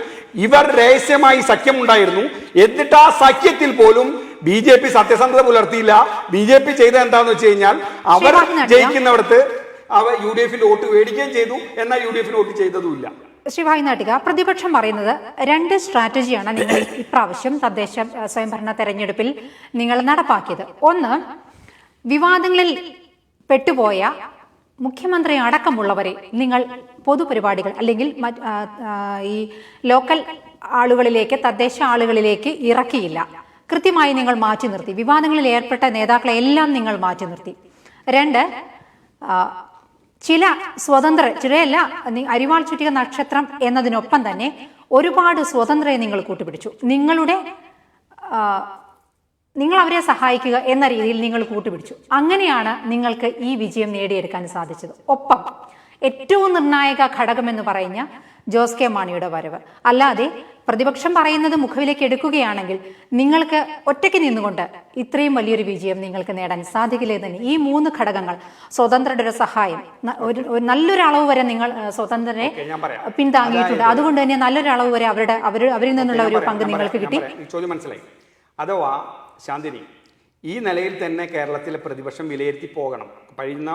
ഇവർ രഹസ്യമായി സഖ്യമുണ്ടായിരുന്നു. എന്നിട്ട് ആ സഖ്യത്തിൽ പോലും BJP സത്യസന്ധത പുലർത്തിയില്ല. BJP ചെയ്ത എന്താന്ന് വെച്ച് കഴിഞ്ഞാൽ അവർ ജയിക്കുന്നിടത്ത് അവർ UDFിന്റെ വോട്ട് മേടിക്കുകയും ചെയ്തു, എന്നാൽ UDFിന് വോട്ട് ചെയ്തതുമില്ല. ശ്രീ ഭായിനാട്ടിക, പ്രതിപക്ഷം പറയുന്നത് 2 സ്ട്രാറ്റജിയാണ് നിങ്ങൾ ഇപ്രാവശ്യം തദ്ദേശ സ്വയംഭരണ തെരഞ്ഞെടുപ്പിൽ നിങ്ങൾ നടപ്പാക്കിയത്. ഒന്ന്, വിവാദങ്ങളിൽ പെട്ടുപോയ മുഖ്യമന്ത്രി അടക്കമുള്ളവരെ നിങ്ങൾ പൊതുപരിപാടികൾ അല്ലെങ്കിൽ ഈ ലോക്കൽ ആളുകളിലേക്ക്, തദ്ദേശ ആളുകളിലേക്ക് ഇറക്കിയില്ല. കൃത്യമായി നിങ്ങൾ മാറ്റി നിർത്തി. വിവാദങ്ങളിൽ ഏർപ്പെട്ട നേതാക്കളെ എല്ലാം നിങ്ങൾ മാറ്റി നിർത്തി. 2, ചില ചിലയല്ല, അരിവാൾ ചുറ്റിക നക്ഷത്രം എന്നതിനൊപ്പം തന്നെ ഒരുപാട് സ്വതന്ത്രരെ നിങ്ങൾ കൂട്ടുപിടിച്ചു. നിങ്ങൾ അവരെ സഹായിക്കുക എന്ന രീതിയിൽ നിങ്ങൾ കൂട്ടുപിടിച്ചു. അങ്ങനെയാണ് നിങ്ങൾക്ക് ഈ വിജയം നേടിയെടുക്കാൻ സാധിച്ചത്. ഒപ്പം ഏറ്റവും നിർണായക ഘടകമെന്ന് പറയുന്ന ജോസ് കെ മാണിയുടെ വരവ്. അല്ലാതെ പ്രതിപക്ഷം പറയുന്നത് മുഖവിലേക്ക് എടുക്കുകയാണെങ്കിൽ നിങ്ങൾക്ക് ഒറ്റയ്ക്ക് നിന്നുകൊണ്ട് ഇത്രയും വലിയൊരു വിജയം നിങ്ങൾക്ക് നേടാൻ സാധിക്കില്ലേ തന്നെ. ഈ 3 ഘടകങ്ങൾ, സ്വതന്ത്രരുടെ സഹായം, ഒരു നല്ലൊരു അളവ് വരെ നിങ്ങൾ സ്വതന്ത്രരെ പിന്താങ്ങിയിട്ടുണ്ട്. അതുകൊണ്ട് തന്നെ നല്ലൊരു അളവ് വരെ അവരിൽ നിന്നുള്ള ഒരു പങ്ക് നിങ്ങൾക്ക് കിട്ടി. ചോദ്യം മനസ്സിലായി. അഥവാ ശാന്തിനി, ഈ നിലയിൽ തന്നെ കേരളത്തിലെ പ്രതിപക്ഷം വിലയിരുത്തി പോകണം. കഴിയുന്ന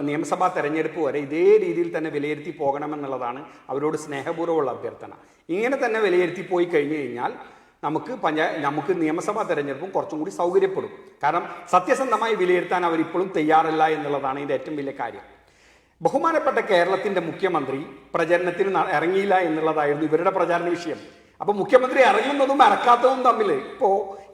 നിയമസഭാ തെരഞ്ഞെടുപ്പ് വരെ ഇതേ രീതിയിൽ തന്നെ വിലയിരുത്തി പോകണമെന്നുള്ളതാണ് അവരോട് സ്നേഹപൂർവ്വമുള്ള അഭ്യർത്ഥന. ഇങ്ങനെ തന്നെ വിലയിരുത്തി പോയി കഴിഞ്ഞു കഴിഞ്ഞാൽ നമുക്ക് നിയമസഭാ തെരഞ്ഞെടുപ്പും കുറച്ചും കൂടി സൗകര്യപ്പെടും. കാരണം സത്യസന്ധമായി വിലയിരുത്താൻ അവരിപ്പോഴും തയ്യാറല്ല എന്നുള്ളതാണ് ഇതിൻ്റെ ഏറ്റവും വലിയ കാര്യം. ബഹുമാനപ്പെട്ട കേരളത്തിന്റെ മുഖ്യമന്ത്രി പ്രചരണത്തിന് ഇറങ്ങിയില്ല എന്നുള്ളതായിരുന്നു ഇവരുടെ പ്രചാരണ വിഷയം. അപ്പൊ മുഖ്യമന്ത്രി ഇറങ്ങുന്നതും ഇറക്കാത്തതും തമ്മിൽ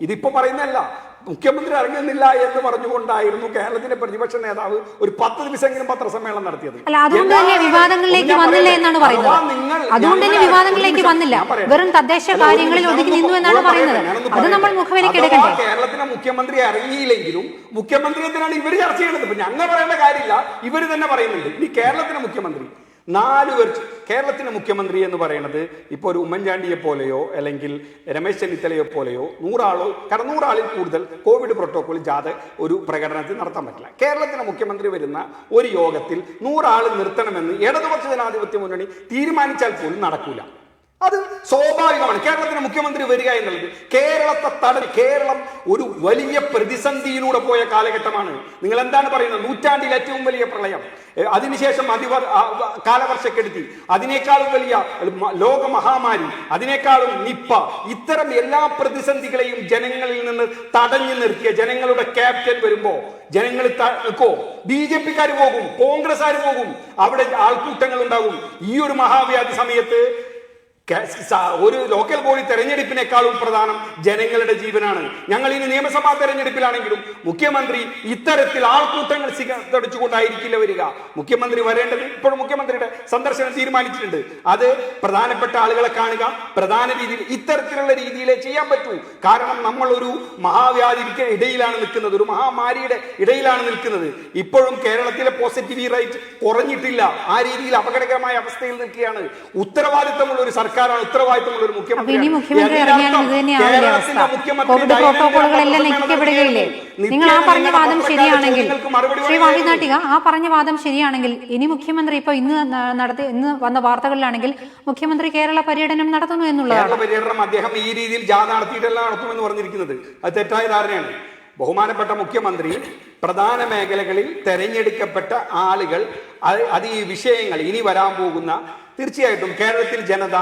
ഇതിപ്പോ പറയുന്നതല്ല, മുഖ്യമന്ത്രി ഇറങ്ങുന്നില്ല എന്ന് പറഞ്ഞുകൊണ്ടായിരുന്നു കേരളത്തിന്റെ പ്രതിപക്ഷ നേതാവ് ഒരു 10 ദിവസമെങ്കിലും പത്രസമ്മേളനം നടത്തിയത്. അതുകൊണ്ട് തന്നെ വിവാദങ്ങളിലേക്ക് വന്നില്ല എന്നാണ് പറയുന്നത്. അതുകൊണ്ട് തന്നെ വിവാദങ്ങളിലേക്ക് വന്നില്ല, വെറും തദ്ദേശ കാര്യങ്ങളിൽ ഒതുങ്ങി നിന്നു എന്നാണ് പറയുന്നത്. അത് നമ്മൾ മുഖവിലേക്ക് എടുക്കണ്ടേ? കേരളത്തിലെ മുഖ്യമന്ത്രി ഇറങ്ങിയില്ലെങ്കിലും മുഖ്യമന്ത്രിയെത്തിനാണ് ഇവർ ചർച്ച ചെയ്യുന്നത്. ഇപ്പൊ ഞങ്ങൾ പറയേണ്ട കാര്യമില്ല, ഇവർ തന്നെ പറയുന്നുണ്ട്. ഇനി കേരളത്തിലെ മുഖ്യമന്ത്രി 4 വർഷം, കേരളത്തിന്റെ മുഖ്യമന്ത്രി എന്ന് പറയുന്നത് ഇപ്പോൾ ഒരു ഉമ്മൻചാണ്ടിയെ പോലെയോ അല്ലെങ്കിൽ രമേശ് ചെന്നിത്തലയെ പോലെയോ 100 ആളിൽ കൂടുതൽ കോവിഡ് പ്രോട്ടോകോൾ ജാഥ ഒരു പ്രകടനത്തിൽ നടത്താൻ പറ്റില്ല. കേരളത്തിലെ മുഖ്യമന്ത്രി വരുന്ന ഒരു യോഗത്തിൽ 100 ആൾ നിർത്തണമെന്ന് ഇടതുപക്ഷ ജനാധിപത്യ മുന്നണി തീരുമാനിച്ചാൽ പോലും നടക്കൂല. അത് സ്വാഭാവികമാണ്. കേരളത്തിന് മുഖ്യമന്ത്രി വരിക എന്നുള്ളത് കേരളം ഒരു വലിയ പ്രതിസന്ധിയിലൂടെ പോയ കാലഘട്ടമാണ്. നിങ്ങൾ എന്താണ് പറയുന്നത്? നൂറ്റാണ്ടിൽ ഏറ്റവും വലിയ പ്രളയം, അതിനുശേഷം കാലവർഷക്കെടുതി, അതിനേക്കാളും വലിയ ലോകമഹാമാരി, അതിനേക്കാളും നിപ്പ, ഇത്തരം എല്ലാ പ്രതിസന്ധികളെയും ജനങ്ങളിൽ നിന്ന് തടഞ്ഞു നിർത്തിയ ജനങ്ങളുടെ ക്യാപ്റ്റൻ വരുമ്പോ ജനങ്ങൾ BJP-ക്കാർ പോകും, കോൺഗ്രസ്സുകാർ പോകും, അവിടെ ആൾക്കൂട്ടങ്ങൾ ഉണ്ടാകും. ഈ ഒരു മഹാവ്യാധി സമയത്ത് ഒരു ലോക്കൽ ബോഡി തെരഞ്ഞെടുപ്പിനേക്കാളും പ്രധാനം ജനങ്ങളുടെ ജീവനാണ്. ഞങ്ങൾ ഇനി നിയമസഭാ തെരഞ്ഞെടുപ്പിലാണെങ്കിലും മുഖ്യമന്ത്രി ഇത്തരത്തിൽ ആൾക്കൂട്ടങ്ങൾ തടിച്ചുകൊണ്ടായിരിക്കില്ല വരിക. മുഖ്യമന്ത്രി വരേണ്ടത് ഇപ്പോഴും മുഖ്യമന്ത്രിയുടെ സന്ദർശനം തീരുമാനിച്ചിട്ടുണ്ട്. അത് പ്രധാനപ്പെട്ട ആളുകളെ കാണുക, പ്രധാന രീതിയിൽ ഇത്തരത്തിലുള്ള രീതിയിലേ ചെയ്യാൻ പറ്റൂ. കാരണം നമ്മൾ ഒരു മഹാവ്യാധിക്ക് ഇടയിലാണ് നിൽക്കുന്നത്, ഒരു മഹാമാരിയുടെ ഇടയിലാണ് നിൽക്കുന്നത്. ഇപ്പോഴും കേരളത്തിലെ പോസിറ്റിവിറ്റി റേറ്റ് കുറഞ്ഞിട്ടില്ല. ആ രീതിയിൽ അപകടകരമായ അവസ്ഥയിൽ നിൽക്കുകയാണ്. ഉത്തരവാദിത്തമുള്ള ഒരു സർക്കാർ, ഉത്തരവാദിത്തമുള്ള ഒരു മുഖ്യമന്ത്രി. കോവിഡ് പ്രോട്ടോകോളുകളെല്ലാം ലംഘിക്കപ്പെടുകയില്ലേ? നിങ്ങൾ ആ പറഞ്ഞ വാദം ശരിയാണെങ്കിൽ, ശ്രീ വാഹിദ് നാട്ടിക, ആ പറഞ്ഞ വാദം ശരിയാണെങ്കിൽ ഇനി മുഖ്യമന്ത്രി ഇപ്പൊ ഇന്ന് വന്ന വാർത്തകളിലാണെങ്കിൽ മുഖ്യമന്ത്രി കേരള പര്യടനം നടത്തുന്നു എന്നുള്ളതാണ്. പര്യടനം അദ്ദേഹം ഈ രീതിയിൽ ജാഥ നടത്തിയിട്ടല്ല നടത്തുമെന്ന് പറഞ്ഞിരിക്കുന്നത്. അത് തെറ്റായ ധാരണയാണ്. ബഹുമാനപ്പെട്ട മുഖ്യമന്ത്രി പ്രധാന മേഖലകളിൽ തെരഞ്ഞെടുക്കപ്പെട്ട ആളുകൾ അത് ഈ വിഷയങ്ങൾ ഇനി വരാൻ പോകുന്ന, തീർച്ചയായിട്ടും കേരളത്തിൽ ജനത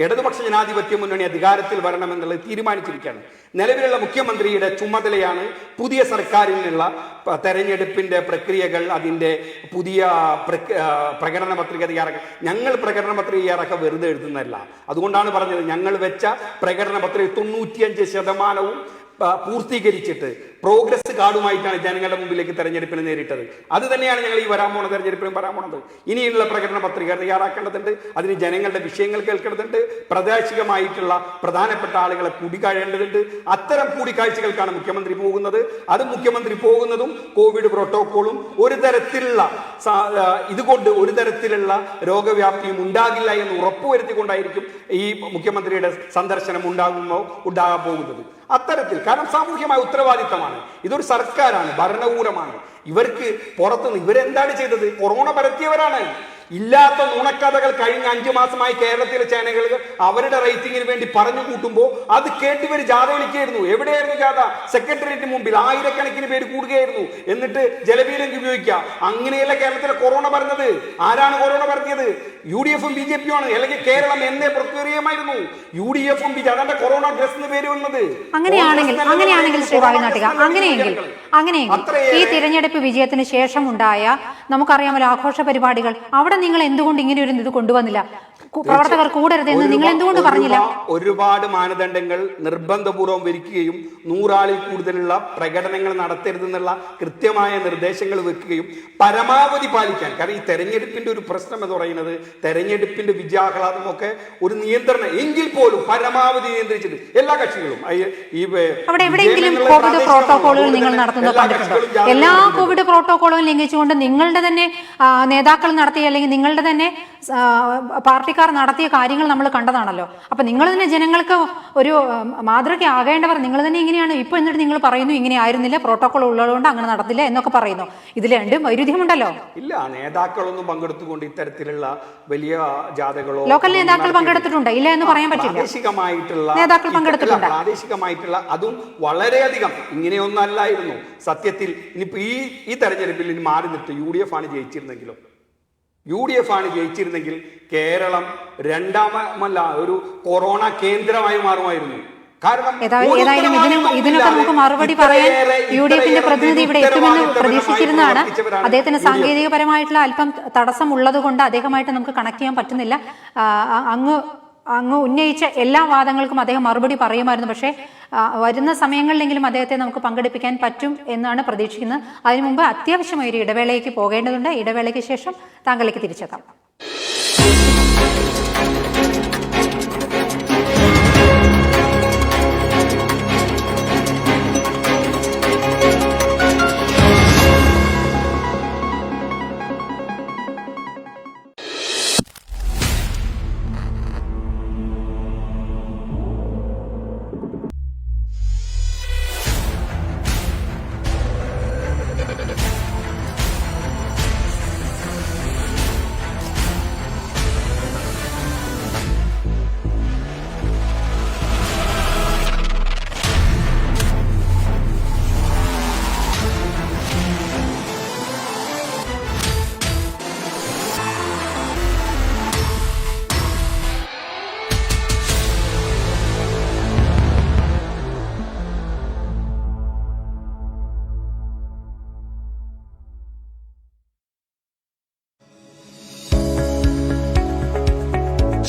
ഇടതുപക്ഷ ജനാധിപത്യ മുന്നണി അധികാരത്തിൽ വരണമെന്നുള്ളത് തീരുമാനിച്ചിരിക്കുകയാണ്. നിലവിലുള്ള മുഖ്യമന്ത്രിയുടെ ചുമതലയാണ് പുതിയ സർക്കാരിനുള്ള തെരഞ്ഞെടുപ്പിന്റെ പ്രക്രിയകൾ, അതിന്റെ പുതിയ പ്രകടന പത്രിക തയ്യാറാക്കുക. ഞങ്ങൾ പ്രകടന പത്രിക തയ്യാറാക്കുക വെറുതെ എഴുതുന്നതല്ല. അതുകൊണ്ടാണ് പറഞ്ഞത്, ഞങ്ങൾ വെച്ച പ്രകടന പത്രിക 95% പൂർത്തീകരിച്ചിട്ട് പ്രോഗ്രസ് കാർഡുമായിട്ടാണ് ജനങ്ങളുടെ മുമ്പിലേക്ക് തെരഞ്ഞെടുപ്പിന് നേരിട്ടത്. അത് തന്നെയാണ് ഞങ്ങൾ ഈ വരാൻ പോണ തെരഞ്ഞെടുപ്പിനും വരാൻ പോണത്. ഇനിയുള്ള പ്രകടന പത്രിക തയ്യാറാക്കേണ്ടതുണ്ട്. അതിന് ജനങ്ങളുടെ വിഷയങ്ങൾ കേൾക്കേണ്ടതുണ്ട്. പ്രാദേശികമായിട്ടുള്ള പ്രധാനപ്പെട്ട ആളുകളെ കൂടിക്കാഴേണ്ടതുണ്ട്. അത്തരം കൂടിക്കാഴ്ചകൾക്കാണ് മുഖ്യമന്ത്രി പോകുന്നത്. അത് മുഖ്യമന്ത്രി പോകുന്നതും കോവിഡ് പ്രോട്ടോകോളും ഒരു തരത്തിലുള്ള ഇതുകൊണ്ട് ഒരു തരത്തിലുള്ള രോഗവ്യാപ്തിയും ഉണ്ടാകില്ല എന്ന് ഉറപ്പുവരുത്തിക്കൊണ്ടായിരിക്കും ഈ മുഖ്യമന്ത്രിയുടെ സന്ദർശനം ഉണ്ടാകാൻ പോകുന്നത്. അത്തരത്തിൽ, കാരണം സാമൂഹ്യമായ ഉത്തരവാദിത്തമാണ്. ഇതൊരു സർക്കാരാണ്, ഭരണകൂടമാണ്. ഇവർക്ക് പുറത്തുനിന്ന് ഇവരെന്താണ് ചെയ്തത്? കൊറോണ പരത്തിയവരാണ്. ഇല്ലാത്ത നുണക്കഥകൾ കഴിഞ്ഞ 5 മാസമായി കേരളത്തിലെ ചാനലുകൾ അവരുടെ റേറ്റിംഗിന് വേണ്ടി പറഞ്ഞു കൂട്ടുമ്പോൾ അത് കേട്ടിവർ ജാഥ വിളിക്കുകയായിരുന്നു. എവിടെയായിരുന്നു ജാഥ? സെക്രട്ടേറിയറ്റിന് മുമ്പിൽ ആയിരക്കണക്കിന് പേര് കൂടുകയായിരുന്നു. എന്നിട്ട് ജലപീരങ്കി ഉപയോഗിക്കുക. അങ്ങനെയല്ല കേരളത്തിലെ കൊറോണ പറഞ്ഞത്. ആരാണ് കൊറോണ പറഞ്ഞത്? UDF-ഉം BJP-യും ആണ്. അല്ലെങ്കിൽ കേരളം എന്നേ പ്രത്യേകമായിരുന്നു. UDF-ഉം അതാണ്ട് കൊറോണ ഗ്രസ്ത് പേര് വന്നത്. അങ്ങനെയാണെങ്കിൽ ശ്രീ വാഹിദ് നാട്ടിക, അങ്ങനെയെങ്കിൽ ഈ തിരഞ്ഞെടുപ്പ് വിജയത്തിന് ശേഷം ഉണ്ടായ നമുക്കറിയാമല്ലോ ആഘോഷ പരിപാടികൾ, അവിടെ നിങ്ങൾ എന്തുകൊണ്ട് ഇങ്ങനെ ഒരു ഇത് കൊണ്ടുവന്നില്ല? പ്രവർത്തകർ കൂടരുത് എന്ന് നിങ്ങൾ എന്തുകൊണ്ട് പറഞ്ഞില്ല? ഒരുപാട് മാനദണ്ഡങ്ങൾ നിർബന്ധപൂർവ്വം വരിക്കുകയും 100 ആളിൽ കൂടുതലുള്ള പ്രകടനങ്ങൾ നടത്തരുതെന്നുള്ള കൃത്യമായ നിർദ്ദേശങ്ങൾ വെക്കുകയും പരമാവധി പാലിക്കാൻ. കാരണം ഈ തെരഞ്ഞെടുപ്പിന്റെ ഒരു പ്രശ്നം എന്ന് പറയുന്നത് തെരഞ്ഞെടുപ്പിന്റെ വിജയാഹ്ലാദമൊക്കെ ഒരു നിയന്ത്രണം എങ്കിൽ പോലും പരമാവധി നിയന്ത്രിച്ചിട്ട് എല്ലാ കക്ഷികളും അവിടെ എവിടെയെങ്കിലും കോവിഡ് പ്രോട്ടോകോളുകൾ നിങ്ങൾ നടത്തുന്നത് കണ്ടിട്ടുണ്ടോ? എല്ലാ കോവിഡ് പ്രോട്ടോകോളും ലംഘിച്ചുകൊണ്ട് നിങ്ങളുടെ തന്നെ നേതാക്കൾ നടത്തിയ അല്ലെങ്കിൽ നിങ്ങളുടെ തന്നെ പാർട്ടിക്കാർ നടത്തിയ കാര്യങ്ങൾ നമ്മൾ കണ്ടതാണല്ലോ. അപ്പൊ നിങ്ങൾ തന്നെ ജനങ്ങൾക്ക് ഒരു മാതൃകയാകേണ്ടവർ നിങ്ങൾ തന്നെ ഇങ്ങനെയാണ്. ഇപ്പൊ എന്നിട്ട് നിങ്ങൾ പറയുന്നു ഇങ്ങനെ ആയിരുന്നില്ല, പ്രോട്ടോകോൾ ഉള്ളതുകൊണ്ട് അങ്ങനെ നടത്തില്ല എന്നൊക്കെ പറയുന്നു. ഇതിൽ രണ്ടും വൈരുദ്ധ്യമുണ്ടല്ലോ. ഇല്ല, നേതാക്കളൊന്നും പങ്കെടുത്തുകൊണ്ട് ഇത്തരത്തിലുള്ള വലിയ ജാഥകളോ, ലോക്കൽ നേതാക്കൾ പങ്കെടുത്തിട്ടുണ്ട്, ഇല്ല എന്ന് പറയാൻ പറ്റില്ല. പ്രാദേശികമായിട്ടുള്ള നേതാക്കൾ പങ്കെടുത്തിട്ടുണ്ട്. പ്രാദേശികമായിട്ടുള്ള അതും വളരെയധികം ഇങ്ങനെയൊന്നും അല്ലായിരുന്നു സത്യത്തിൽ. ഇനിയിപ്പോ ഈ തെരഞ്ഞെടുപ്പിൽ ഇനി മാറി നിർത്തി UDF ആണ് ജയിച്ചിരുന്നെങ്കിൽ കേരളം രണ്ടാമല്ല ഒരു കൊറോണ കേന്ദ്രമായി മാറുമായിരുന്നു. കാരണം ഏതായാലും ഇതിനൊക്കെ നമുക്ക് മറുപടി പറയാൻ UDF-ന്റെ പ്രതിനിധി ഇവിടെ എത്തുമെന്ന് പ്രതീക്ഷിച്ചിരുന്നതാണ്. അദ്ദേഹത്തിന് സാങ്കേതികപരമായിട്ടുള്ള അല്പം തടസ്സമുള്ളത് കൊണ്ട് അദ്ദേഹമായിട്ട് നമുക്ക് കണക്ട് ചെയ്യാൻ പറ്റുന്നില്ല. അങ്ങ് ഉന്നയിച്ച എല്ലാ വാദങ്ങൾക്കും അദ്ദേഹം മറുപടി പറയുമായിരുന്നു. പക്ഷേ വരുന്ന സമയങ്ങളിലെങ്കിലും അദ്ദേഹത്തെ നമുക്ക് പങ്കെടുപ്പിക്കാൻ പറ്റും എന്നാണ് പ്രതീക്ഷിക്കുന്നത്. അതിനു മുമ്പ് അത്യാവശ്യമായ ഒരു ഇടവേളയ്ക്ക് പോകേണ്ടതുണ്ട്. ഇടവേളയ്ക്ക് ശേഷം താങ്കളിലേക്ക് തിരിച്ചെത്താം.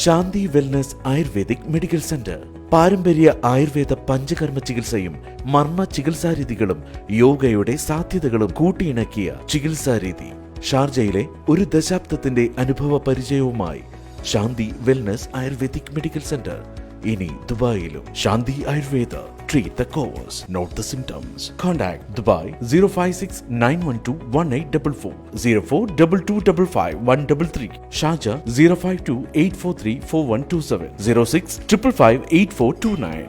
ശാന്തി വെൽനസ് ആയുർവേദിക് മെഡിക്കൽ സെന്റർ പാരമ്പര്യ ആയുർവേദ പഞ്ചകർമ്മ ചികിത്സയും മർമ്മ ചികിത്സാരീതികളും യോഗയുടെ സാധ്യതകളും കൂട്ടിയിണക്കിയ ചികിത്സാരീതി. ഷാർജയിലെ ഒരു ദശാബ്ദത്തിന്റെ അനുഭവ പരിചയവുമായി ശാന്തി വെൽനസ് ആയുർവേദിക് മെഡിക്കൽ സെന്റർ ഇനി ദുബായിലും. ശാന്തി Ayurveda. Treat the cause, not the symptoms. Contact Dubai 056-912-1844, 042255-133, Sharjah 052-843-4127, 06-555-8429.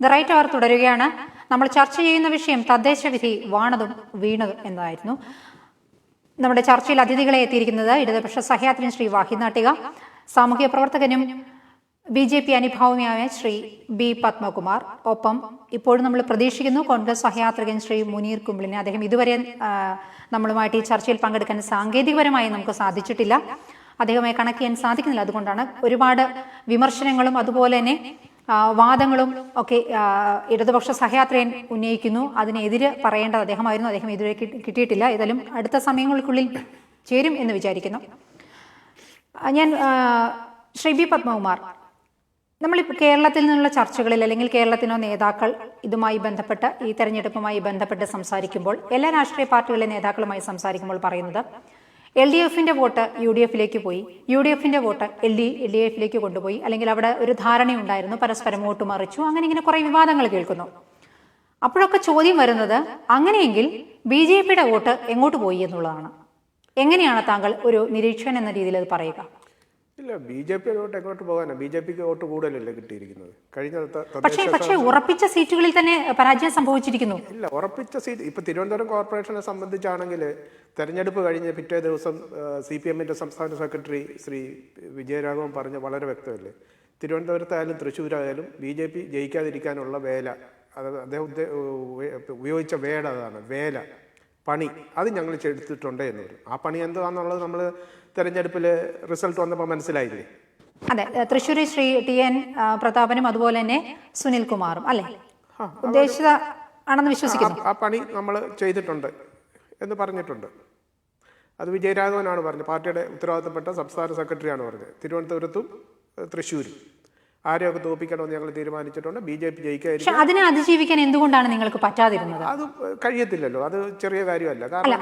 The right അവർ തുടരുകയാണ്. നമ്മൾ ചർച്ച ചെയ്യുന്ന വിഷയം തദ്ദേശ വിധി വാണതും വീണതും എന്നായിരുന്നു. നമ്മുടെ ചർച്ചയിൽ അതിഥികളെ എത്തിയിരിക്കുന്നത് ഇടതുപക്ഷ സഹയാത്രികൻ ശ്രീ വാഹിദ് നാട്ടിക, സാമൂഹ്യ പ്രവർത്തകനും BJP അനുഭാവിയുമായ ശ്രീ B പത്മകുമാർ, ഒപ്പം ഇപ്പോഴും നമ്മൾ പ്രതീക്ഷിക്കുന്നു കോൺഗ്രസ് സഹയാത്രികൻ ശ്രീ മുനീർ കുംബ്ലിനെ. അദ്ദേഹം ഇതുവരെ നമ്മളുമായിട്ട് ഈ ചർച്ചയിൽ പങ്കെടുക്കാൻ സാങ്കേതികപരമായി നമുക്ക് സാധിച്ചിട്ടില്ല, അദ്ദേഹമായി കണക്ട് ചെയ്യാൻ സാധിക്കുന്നില്ല. അതുകൊണ്ടാണ് ഒരുപാട് വിമർശനങ്ങളും അതുപോലെ തന്നെ വാദങ്ങളും ഒക്കെ ഇടതുപക്ഷ സഹയാത്രികൻ ഉന്നയിക്കുന്നു. അതിനെതിരെ പറയേണ്ടത് അദ്ദേഹമായിരുന്നു. അദ്ദേഹം ഇതുവരെ കിട്ടിയിട്ടില്ല. ഏതായാലും അടുത്ത സമയങ്ങൾക്കുള്ളിൽ ചേരും എന്ന് വിചാരിക്കുന്നു. ഞാൻ ശ്രീ B പത്മകുമാർ, നമ്മളിപ്പോൾ കേരളത്തിൽ നിന്നുള്ള ചർച്ചകളിൽ അല്ലെങ്കിൽ കേരളത്തിനോ നേതാക്കൾ ഇതുമായി ബന്ധപ്പെട്ട് ഈ തെരഞ്ഞെടുപ്പുമായി ബന്ധപ്പെട്ട് സംസാരിക്കുമ്പോൾ, എല്ലാ രാഷ്ട്രീയ പാർട്ടികളിലെ നേതാക്കളുമായി സംസാരിക്കുമ്പോൾ പറയുന്നത് LDF-ന്റെ വോട്ട് UDF-ലേക്ക് പോയി, UDF-ന്റെ വോട്ട് LDF-ലേക്ക് കൊണ്ടുപോയി, അല്ലെങ്കിൽ അവിടെ ഒരു ധാരണയുണ്ടായിരുന്നു, പരസ്പരം വോട്ട് മറിച്ചു, അങ്ങനെ ഇങ്ങനെ കുറെ വിവാദങ്ങൾ കേൾക്കുന്നു. അപ്പോഴൊക്കെ ചോദ്യം വരുന്നത്, അങ്ങനെയെങ്കിൽ BJP-യുടെ വോട്ട് എങ്ങോട്ട് പോയി എന്നുള്ളതാണ്. എങ്ങനെയാണ് താങ്കൾ ഒരു നിരീക്ഷകൻ എന്ന രീതിയിൽ അത് പറയുക? ഇല്ല, BJP വോട്ട് എങ്ങോട്ട് പോകാനാണ്? BJPക്ക് വോട്ട് കൂടുതലല്ലേ കിട്ടിയിരിക്കുന്നത് കഴിഞ്ഞ. പക്ഷേ ഉറപ്പിച്ച സീറ്റുകളിൽ തന്നെ പരാജയം സംഭവിച്ചിരിക്കുന്നു. ഇല്ല, ഉറപ്പിച്ച സീറ്റ് ഇപ്പൊ തിരുവനന്തപുരം കോർപ്പറേഷനെ സംബന്ധിച്ചാണെങ്കിൽ തെരഞ്ഞെടുപ്പ് കഴിഞ്ഞ് പിറ്റേ ദിവസം CPM-ന്റെ സംസ്ഥാന സെക്രട്ടറി ശ്രീ വിജയരാഘവൻ പറഞ്ഞ വളരെ വ്യക്തമല്ലേ, തിരുവനന്തപുരത്തായാലും തൃശ്ശൂരായാലും BJP ജയിക്കാതിരിക്കാനുള്ള വേല, അത് അദ്ദേഹം ഉപയോഗിച്ച വേട, അതാണ് വേല, പണി, അത് ഞങ്ങൾ ചെയ്തിട്ടുണ്ട് എന്ന് പറയും. ആ പണി എന്താണെന്നുള്ളത് നമ്മൾ തെരഞ്ഞെടുപ്പിൽ റിസൾട്ട് വന്നപ്പോൾ മനസ്സിലായില്ലേ? അതെ, തൃശ്ശൂർ ശ്രീ TN പ്രതാപനും അതുപോലെ തന്നെ സുനിൽ കുമാറും അല്ലേ ഉദ്ദേശിച്ച ആണെന്ന് വിശ്വസിക്കുന്നു. ആ പണി നമ്മൾ ചെയ്തിട്ടുണ്ട് എന്ന് പറഞ്ഞിട്ടുണ്ട്. അത് വിജയരാഘവനാണ് പറഞ്ഞത്, പാർട്ടിയുടെ ഉത്തരവാദിത്തപ്പെട്ട സംസ്ഥാന സെക്രട്ടറിയാണ് പറഞ്ഞത്, തിരുവനന്തപുരത്തും തൃശ്ശൂരും. ആരെയൊക്കെ തോൽപ്പിക്കണമെന്ന് ഞങ്ങൾ തീരുമാനിച്ചിട്ടുണ്ട്. BJP ജയിക്കായിരിക്കും. പക്ഷെ അതിനെ അതിജീവിക്കാൻ എന്തുകൊണ്ടാണ് നിങ്ങൾക്ക് പറ്റാതിരുന്നത്? അത് കഴിയത്തില്ലല്ലോ, അത് ചെറിയ കാര്യമല്ല. അല്ല,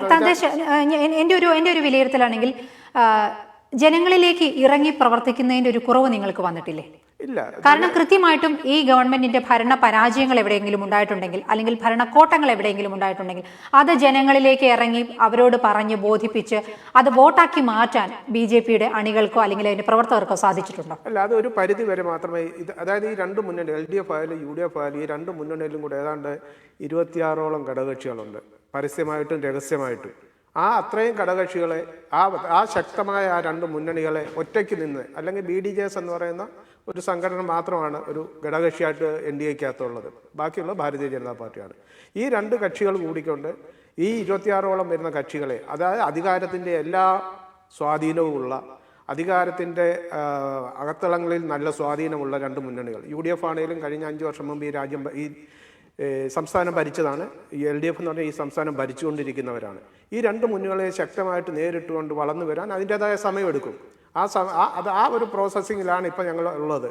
എൻ്റെ ഒരു വിലയിരുത്തലാണെങ്കിൽ ജനങ്ങളിലേക്ക് ഇറങ്ങി പ്രവർത്തിക്കുന്നതിന്റെ ഒരു കുറവ് നിങ്ങൾക്ക് വന്നിട്ടില്ലേ? ഇല്ല. കാരണം കൃത്യമായിട്ടും ഈ ഗവൺമെന്റിന്റെ ഭരണ പരാജയങ്ങൾ എവിടെയെങ്കിലും ഉണ്ടായിട്ടുണ്ടെങ്കിൽ, അല്ലെങ്കിൽ ഭരണക്കോട്ടങ്ങൾ എവിടെയെങ്കിലും ഉണ്ടായിട്ടുണ്ടെങ്കിൽ അത് ജനങ്ങളിലേക്ക് ഇറങ്ങി അവരോട് പറഞ്ഞ് ബോധിപ്പിച്ച് അത് വോട്ടാക്കി മാറ്റാൻ BJPയുടെ അണികൾക്കോ അല്ലെങ്കിൽ അതിന്റെ പ്രവർത്തകർക്കോ സാധിച്ചിട്ടുണ്ടോ? അല്ല, അത് ഒരു പരിധി വരെ മാത്രമേ. അതായത് ഈ രണ്ട് മുന്നണി, LDF ആയാലും UDF ആയാലും, ഈ രണ്ട് മുന്നണിയിലും കൂടെ ഏതാണ്ട് 26ഓളം ഘടകകക്ഷികളുണ്ട്, പരസ്യമായിട്ടും രഹസ്യമായിട്ടും. അത്രയും ഘടകകക്ഷികളെ, ആ ശക്തമായ ആ രണ്ട് മുന്നണികളെ ഒറ്റയ്ക്ക് നിന്ന്, അല്ലെങ്കിൽ BDJS എന്ന് പറയുന്ന ഒരു സംഘടന മാത്രമാണ് ഒരു ഘടകകക്ഷിയായിട്ട് NDAക്കകത്തുള്ളത്. ബാക്കിയുള്ള ഭാരതീയ ജനതാ പാർട്ടിയാണ്. ഈ രണ്ട് കക്ഷികൾ കൂടിക്കൊണ്ട് ഈ 26ഓളം വരുന്ന കക്ഷികളെ, അതായത് അധികാരത്തിൻ്റെ എല്ലാ സ്വാധീനവുമുള്ള, അധികാരത്തിൻ്റെ അകത്തളങ്ങളിൽ നല്ല സ്വാധീനമുള്ള രണ്ട് മുന്നണികൾ. UDF ആണെങ്കിലും കഴിഞ്ഞ 5 വർഷം മുമ്പ് ഈ സംസ്ഥാനം ഭരിച്ചതാണ്. ഈ LDF എന്ന് പറഞ്ഞാൽ ഈ സംസ്ഥാനം ഭരിച്ചുകൊണ്ടിരിക്കുന്നവരാണ്. ഈ രണ്ട് മുന്നണികളെ ശക്തമായിട്ട് നേരിട്ടുകൊണ്ട് വളർന്നു വരാൻ അതിൻ്റെതായ സമയമെടുക്കും. ആ ഒരു പ്രോസസ്സിങ്ങിലാണ് ഇപ്പം ഞങ്ങൾ ഉള്ളത്.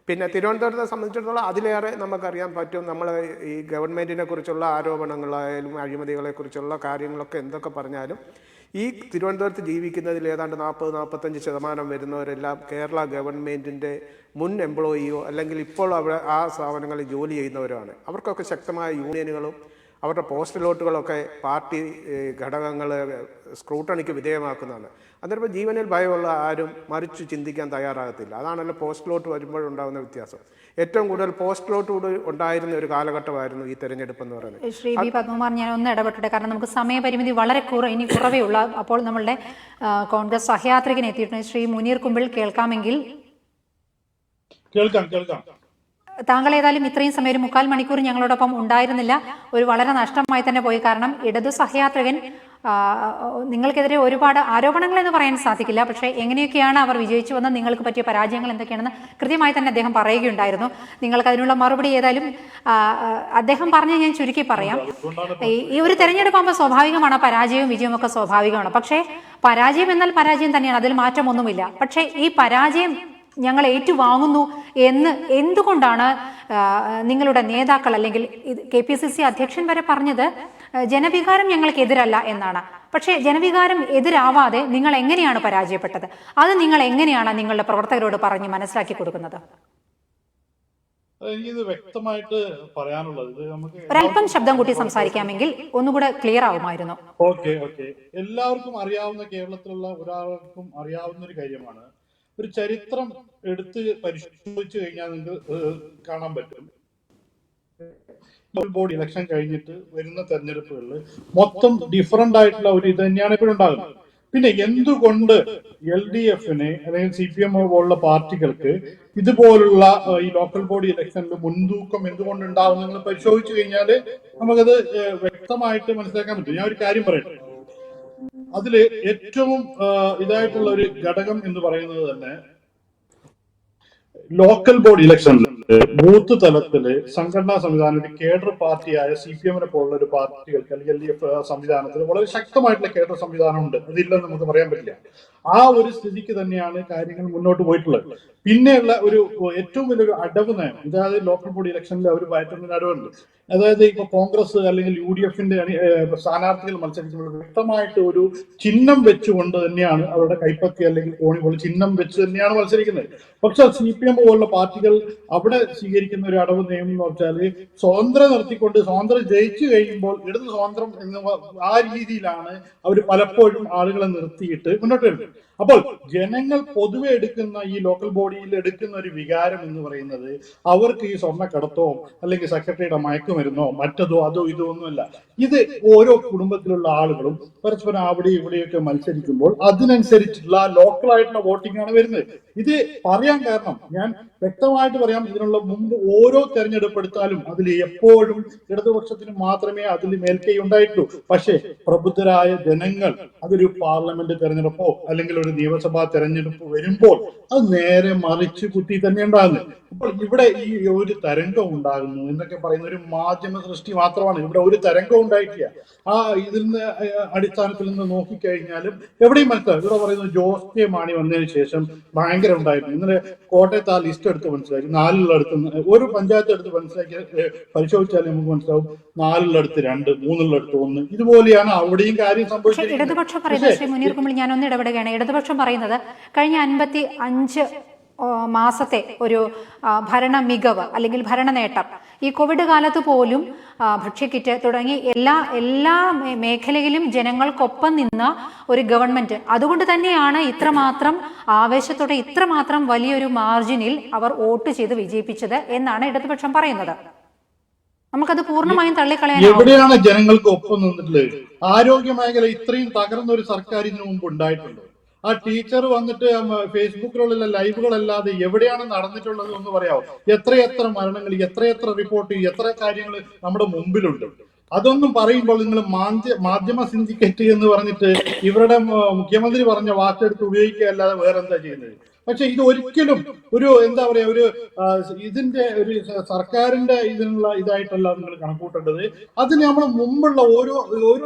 പിന്നെ തിരുവനന്തപുരത്തെ സംബന്ധിച്ചിടത്തോളം അതിലേറെ നമുക്കറിയാൻ പറ്റും. നമ്മൾ ഈ ഗവൺമെൻറ്റിനെ കുറിച്ചുള്ള ആരോപണങ്ങളായാലും അഴിമതികളെക്കുറിച്ചുള്ള കാര്യങ്ങളൊക്കെ എന്തൊക്കെ പറഞ്ഞാലും ഈ തിരുവനന്തപുരത്ത് ജീവിക്കുന്നതിൽ ഏതാണ്ട് 40-45% വരുന്നവരെല്ലാം കേരള ഗവൺമെൻറ്റിൻ്റെ മുൻ എംപ്ലോയിയോ അല്ലെങ്കിൽ ഇപ്പോൾ അവിടെ ആ സ്ഥാപനങ്ങളിൽ ജോലി ചെയ്യുന്നവരാണ്. അവർക്കൊക്കെ ശക്തമായ യൂണിയനുകളും അവരുടെ പോസ്റ്റലോട്ടുകളൊക്കെ പാർട്ടി ഘടകങ്ങൾ സ്ക്രൂട്ടണിക്ക് വിധേയമാക്കുന്നതാണ്. അന്നേരം ജീവനിൽ ഭയമുള്ള ആരും മറിച്ച് ചിന്തിക്കാൻ തയ്യാറാകത്തില്ല. അതാണല്ലോ പോസ്റ്റലോട്ട് വരുമ്പോഴുണ്ടാകുന്ന വ്യത്യാസം. ഏറ്റവും കൂടുതൽ പോസ്റ്റലോട്ട് ഉണ്ടായിരുന്ന ഒരു കാലഘട്ടമായിരുന്നു ഈ തെരഞ്ഞെടുപ്പ് എന്ന് പറയുന്നത്. ശ്രീ വി പത്മകുമാർ, ഞാൻ ഒന്ന് ഇടപെട്ടെ, കാരണം നമുക്ക് സമയപരിമിതി വളരെ ഇനി കുറവേ ഉള്ളൂ. അപ്പോൾ നമ്മളുടെ കോൺഗ്രസ് സഹയാത്രികനെ എത്തിയിട്ടുണ്ട്. ശ്രീ മുനീർ കുമ്പിൾ, കേൾക്കാമെങ്കിൽ? കേൾക്കാം. താങ്കൾ ഏതായാലും ഇത്രയും സമയം, ഒരു 3/4 മണിക്കൂർ ഞങ്ങളോടൊപ്പം ഉണ്ടായിരുന്നില്ല. ഒരു വളരെ നഷ്ടമായി തന്നെ പോയി. കാരണം ഇടതു സഹയാത്രികൻ നിങ്ങൾക്കെതിരെ ഒരുപാട് ആരോപണങ്ങൾ എന്ന് പറയാൻ സാധിക്കില്ല, പക്ഷേ എങ്ങനെയൊക്കെയാണ് അവർ വിജയിച്ചു വന്ന് നിങ്ങൾക്ക് പറ്റിയ പരാജയങ്ങൾ എന്തൊക്കെയാണെന്ന് കൃത്യമായി തന്നെ അദ്ദേഹം പറയുകയുണ്ടായിരുന്നു. നിങ്ങൾക്ക് അതിനുള്ള മറുപടി ഏതായാലും അദ്ദേഹം പറഞ്ഞ് ഞാൻ ചുരുക്കി പറയാം. ഈ ഒരു തെരഞ്ഞെടുപ്പാകുമ്പോൾ സ്വാഭാവികമാണ്, പരാജയവും വിജയവും ഒക്കെ സ്വാഭാവികമാണ്. പക്ഷേ പരാജയം എന്നാൽ പരാജയം തന്നെയാണ്, അതിൽ മാറ്റമൊന്നുമില്ല. പക്ഷേ ഈ പരാജയം ഞങ്ങൾ ഏറ്റുവാങ്ങുന്നു എന്ന് എന്തുകൊണ്ടാണ് നിങ്ങളുടെ നേതാക്കൾ, അല്ലെങ്കിൽ KPCC അധ്യക്ഷൻ വരെ പറഞ്ഞത് ജനവികാരം ഞങ്ങൾക്കെതിരല്ല എന്നാണ്. പക്ഷേ ജനവികാരം എതിരാവാതെ നിങ്ങൾ എങ്ങനെയാണ് പരാജയപ്പെട്ടത്? അത് നിങ്ങൾ എങ്ങനെയാണ് നിങ്ങളുടെ പ്രവർത്തകരോട് പറഞ്ഞ് മനസ്സിലാക്കി കൊടുക്കുന്നത്? എനിക്കിത് വ്യക്തമായിട്ട് പറയാനുള്ളത്, നമുക്ക് ഒരല്പം ശബ്ദം കൂട്ടി സംസാരിക്കാമെങ്കിൽ ഒന്നുകൂടെ ക്ലിയർ ആവുമായിരുന്നു. ഓക്കെ. എല്ലാവർക്കും അറിയാവുന്ന, കേരളത്തിലുള്ള ഒരാൾക്കും അറിയാവുന്ന ഒരു കാര്യമാണ്. ഒരു ചരിത്രം എടുത്ത് പരിശോധിച്ചു കഴിഞ്ഞാൽ നിങ്ങൾക്ക് കാണാൻ പറ്റും, ബോർഡ് ഇലക്ഷൻ കഴിഞ്ഞിട്ട് വരുന്ന തെരഞ്ഞെടുപ്പുകളിൽ മൊത്തം ഡിഫറന്റ് ആയിട്ടുള്ള ഒരു ഇത് തന്നെയാണ് ഇപ്പോഴും ഉണ്ടാകുന്നത്. പിന്നെ എന്തുകൊണ്ട് LDFനെ അല്ലെങ്കിൽ CPM പോലുള്ള പാർട്ടികൾക്ക് ഇതുപോലുള്ള ഈ ലോക്കൽ ബോഡി ഇലക്ഷനിൽ മുൻതൂക്കം എന്തുകൊണ്ട് ഉണ്ടാവും നിങ്ങൾ പരിശോധിച്ചു കഴിഞ്ഞാൽ നമുക്കത് വ്യക്തമായിട്ട് മനസ്സിലാക്കാൻ പറ്റും. ഞാൻ ഒരു കാര്യം പറയട്ടെ. അതില് ഏറ്റവും ഇതായിട്ടുള്ള ഒരു ഘടകം എന്ന് പറയുന്നത് തന്നെ ലോക്കൽ ബോഡി ഇലക്ഷനിൽ ബൂത്ത് തലത്തില് സംഘടനാ സംവിധാനം, ഒരു കേഡർ പാർട്ടിയായ CPM-നെ പോലുള്ള ഒരു പാർട്ടികൾക്ക് അല്ലെങ്കിൽ LDF സംവിധാനത്തിൽ വളരെ ശക്തമായിട്ടുള്ള കേഡർ സംവിധാനം ഉണ്ട്. അതില്ലെന്ന് നമുക്ക് പറയാൻ പറ്റില്ല. ആ ഒരു സ്ഥിതിക്ക് തന്നെയാണ് കാര്യങ്ങൾ മുന്നോട്ട് പോയിട്ടുള്ളത്. പിന്നെയുള്ള ഒരു ഏറ്റവും വലിയൊരു അടവ് നയം, അതായത് ലോക്കൽ ബോഡി ഇലക്ഷനിൽ അവർ പയറ്റുന്ന അടവുണ്ട്. അതായത് ഇപ്പൊ കോൺഗ്രസ് അല്ലെങ്കിൽ UDFന്റെ സ്ഥാനാർത്ഥികൾ മത്സരിക്കുമ്പോൾ വ്യക്തമായിട്ട് ഒരു ചിഹ്നം വെച്ചുകൊണ്ട് തന്നെയാണ് അവരുടെ കൈപ്പത്തി അല്ലെങ്കിൽ കോണി പോലെ ചിഹ്നം വെച്ച് തന്നെയാണ് മത്സരിക്കുന്നത്. പക്ഷെ CPM പോലുള്ള പാർട്ടികൾ അവിടെ സ്വീകരിക്കുന്ന ഒരു അടവ് നിയമം എന്ന് വെച്ചാൽ സ്വതന്ത്രം നിർത്തിക്കൊണ്ട് സ്വതന്ത്രം ജയിച്ചു കഴിയുമ്പോൾ ഇടത് സ്വതന്ത്രം എന്ന ആ രീതിയിലാണ് അവർ പലപ്പോഴും ആളുകളെ നിർത്തിയിട്ട് മുന്നോട്ട് വരുന്നത്. അപ്പോൾ ജനങ്ങൾ പൊതുവെ എടുക്കുന്ന ഈ ലോക്കൽ ബോഡിയിൽ എടുക്കുന്ന ഒരു വികാരം എന്ന് പറയുന്നത് അവർക്ക് ഈ സ്വർണ്ണക്കടത്തോ അല്ലെങ്കിൽ സെക്രട്ടറിയുടെ മയക്കുമരുന്നോ മറ്റതോ അതോ ഇതോ ഒന്നുമല്ല. ഇത് ഓരോ കുടുംബത്തിലുള്ള ആളുകളും പരസ്പരം അവിടെ ഇവിടെയൊക്കെ മത്സരിക്കുമ്പോൾ അതിനനുസരിച്ചുള്ള ലോക്കലായിട്ടുള്ള വോട്ടിംഗ് ആണ് വരുന്നത്. ഇത് പറയാൻ കാരണം ഞാൻ വ്യക്തമായിട്ട് പറയാം, ഇതിനുള്ള മുമ്പ് ഓരോ തെരഞ്ഞെടുപ്പ് എടുത്താലും അതിൽ എപ്പോഴും ഇടതുപക്ഷത്തിന് മാത്രമേ അതിൽ മേൽക്കൈ ഉണ്ടായിട്ടുള്ളൂ. പക്ഷേ പ്രബുദ്ധരായ ജനങ്ങൾ അതൊരു പാർലമെന്റ് തെരഞ്ഞെടുപ്പോ അല്ലെങ്കിൽ അല്ലെങ്കിൽ ഒരു നിയമസഭാ തെരഞ്ഞെടുപ്പ് വരുമ്പോൾ അത് നേരെ മറിച്ച് കുത്തി തന്നെ ഉണ്ടാകുന്നത്. അപ്പോൾ ഇവിടെ ഈ ഒരു തരംഗം ഉണ്ടാകുന്നു എന്നൊക്കെ പറയുന്ന ഒരു മാധ്യമ സൃഷ്ടി മാത്രമാണ്. ഇവിടെ ഒരു തരംഗം ഉണ്ടായിട്ടില്ല. ആ ഇതിന്റെ അടിസ്ഥാനത്തിൽ നിന്ന് നോക്കിക്കഴിഞ്ഞാലും എവിടെയും മനസ്സിലാവും. ഇവിടെ പറയുന്നത് ജോസ് കെ മാണി വന്നതിന് ശേഷം ഭയങ്കര ഉണ്ടായിരുന്നു. ഇന്നലെ കോട്ടയത്ത് ആ ലിസ്റ്റ് എടുത്ത് മനസ്സിലാക്കി, 4 ഒരു പഞ്ചായത്ത് എടുത്ത് മനസ്സിലാക്കി പരിശോധിച്ചാൽ നമുക്ക് മനസ്സിലാവും 4 2, 3 1 ഇതുപോലെയാണ് അവിടെയും കാര്യം സംഭവിച്ചത്. ഇടതുപക്ഷം പറയുന്നത് ശ്രീ മുനീർ കുമിളി, ഞാനൊന്ന് ഇടപെടുകയാണ്. ഇടതുപക്ഷം പറയുന്നത് കഴിഞ്ഞ 55 മാസത്തെ ഒരു ഭരണ മികവ് അല്ലെങ്കിൽ ഭരണ നേട്ടം ഈ കോവിഡ് കാലത്ത് പോലും ഭക്ഷ്യക്കിറ്റ് തുടങ്ങി എല്ലാ മേഖലയിലും ജനങ്ങൾക്കൊപ്പം നിന്ന ഒരു ഗവൺമെന്റ്. അതുകൊണ്ട് തന്നെയാണ് ഇത്രമാത്രം ആവേശത്തോടെ ഇത്രമാത്രം വലിയൊരു മാർജിനിൽ അവർ വോട്ട് ചെയ്ത് വിജയിപ്പിച്ചത് എന്നാണ് ഇടതുപക്ഷം പറയുന്നത്. നമുക്കത് പൂർണ്ണമായും തള്ളിക്കളയാൻ എവിടെയാണ് ജനങ്ങൾക്ക് ഒപ്പം നിന്നിട്ടുള്ളത്? ആരോഗ്യ മേഖല ഇത്രയും തകർന്ന ഒരു സർക്കാർ ഇതിനു മുമ്പ് ഉണ്ടായിട്ടുണ്ട്. ആ ടീച്ചർ വന്നിട്ട് ഫേസ്ബുക്കിലുള്ള ലൈവുകളല്ലാതെ എവിടെയാണ് നടന്നിട്ടുള്ളത് എന്ന് പറയാമോ? എത്രയെത്ര മരണങ്ങൾ, എത്രയെത്ര റിപ്പോർട്ട്, എത്ര കാര്യങ്ങൾ നമ്മുടെ മുമ്പിലുണ്ട്. അതൊന്നും പറയുമ്പോൾ നിങ്ങൾ മാധ്യമ സിൻഡിക്കേറ്റ് എന്ന് പറഞ്ഞിട്ട് ഇവരുടെ മുഖ്യമന്ത്രി പറഞ്ഞ വാക്കെടുത്ത് ഉപയോഗിക്കുക അല്ലാതെ വേറെന്താ ചെയ്യുന്നത്? പക്ഷെ ഇത് ഒരിക്കലും ഒരു എന്താ പറയാ ഒരു ഇതിന്റെ ഒരു സർക്കാരിന്റെ ഇതിനുള്ള ഇതായിട്ടല്ല നിങ്ങൾ കണക്കൂട്ടേണ്ടത്. അതിന് നമ്മൾ മുമ്പുള്ള ഓരോ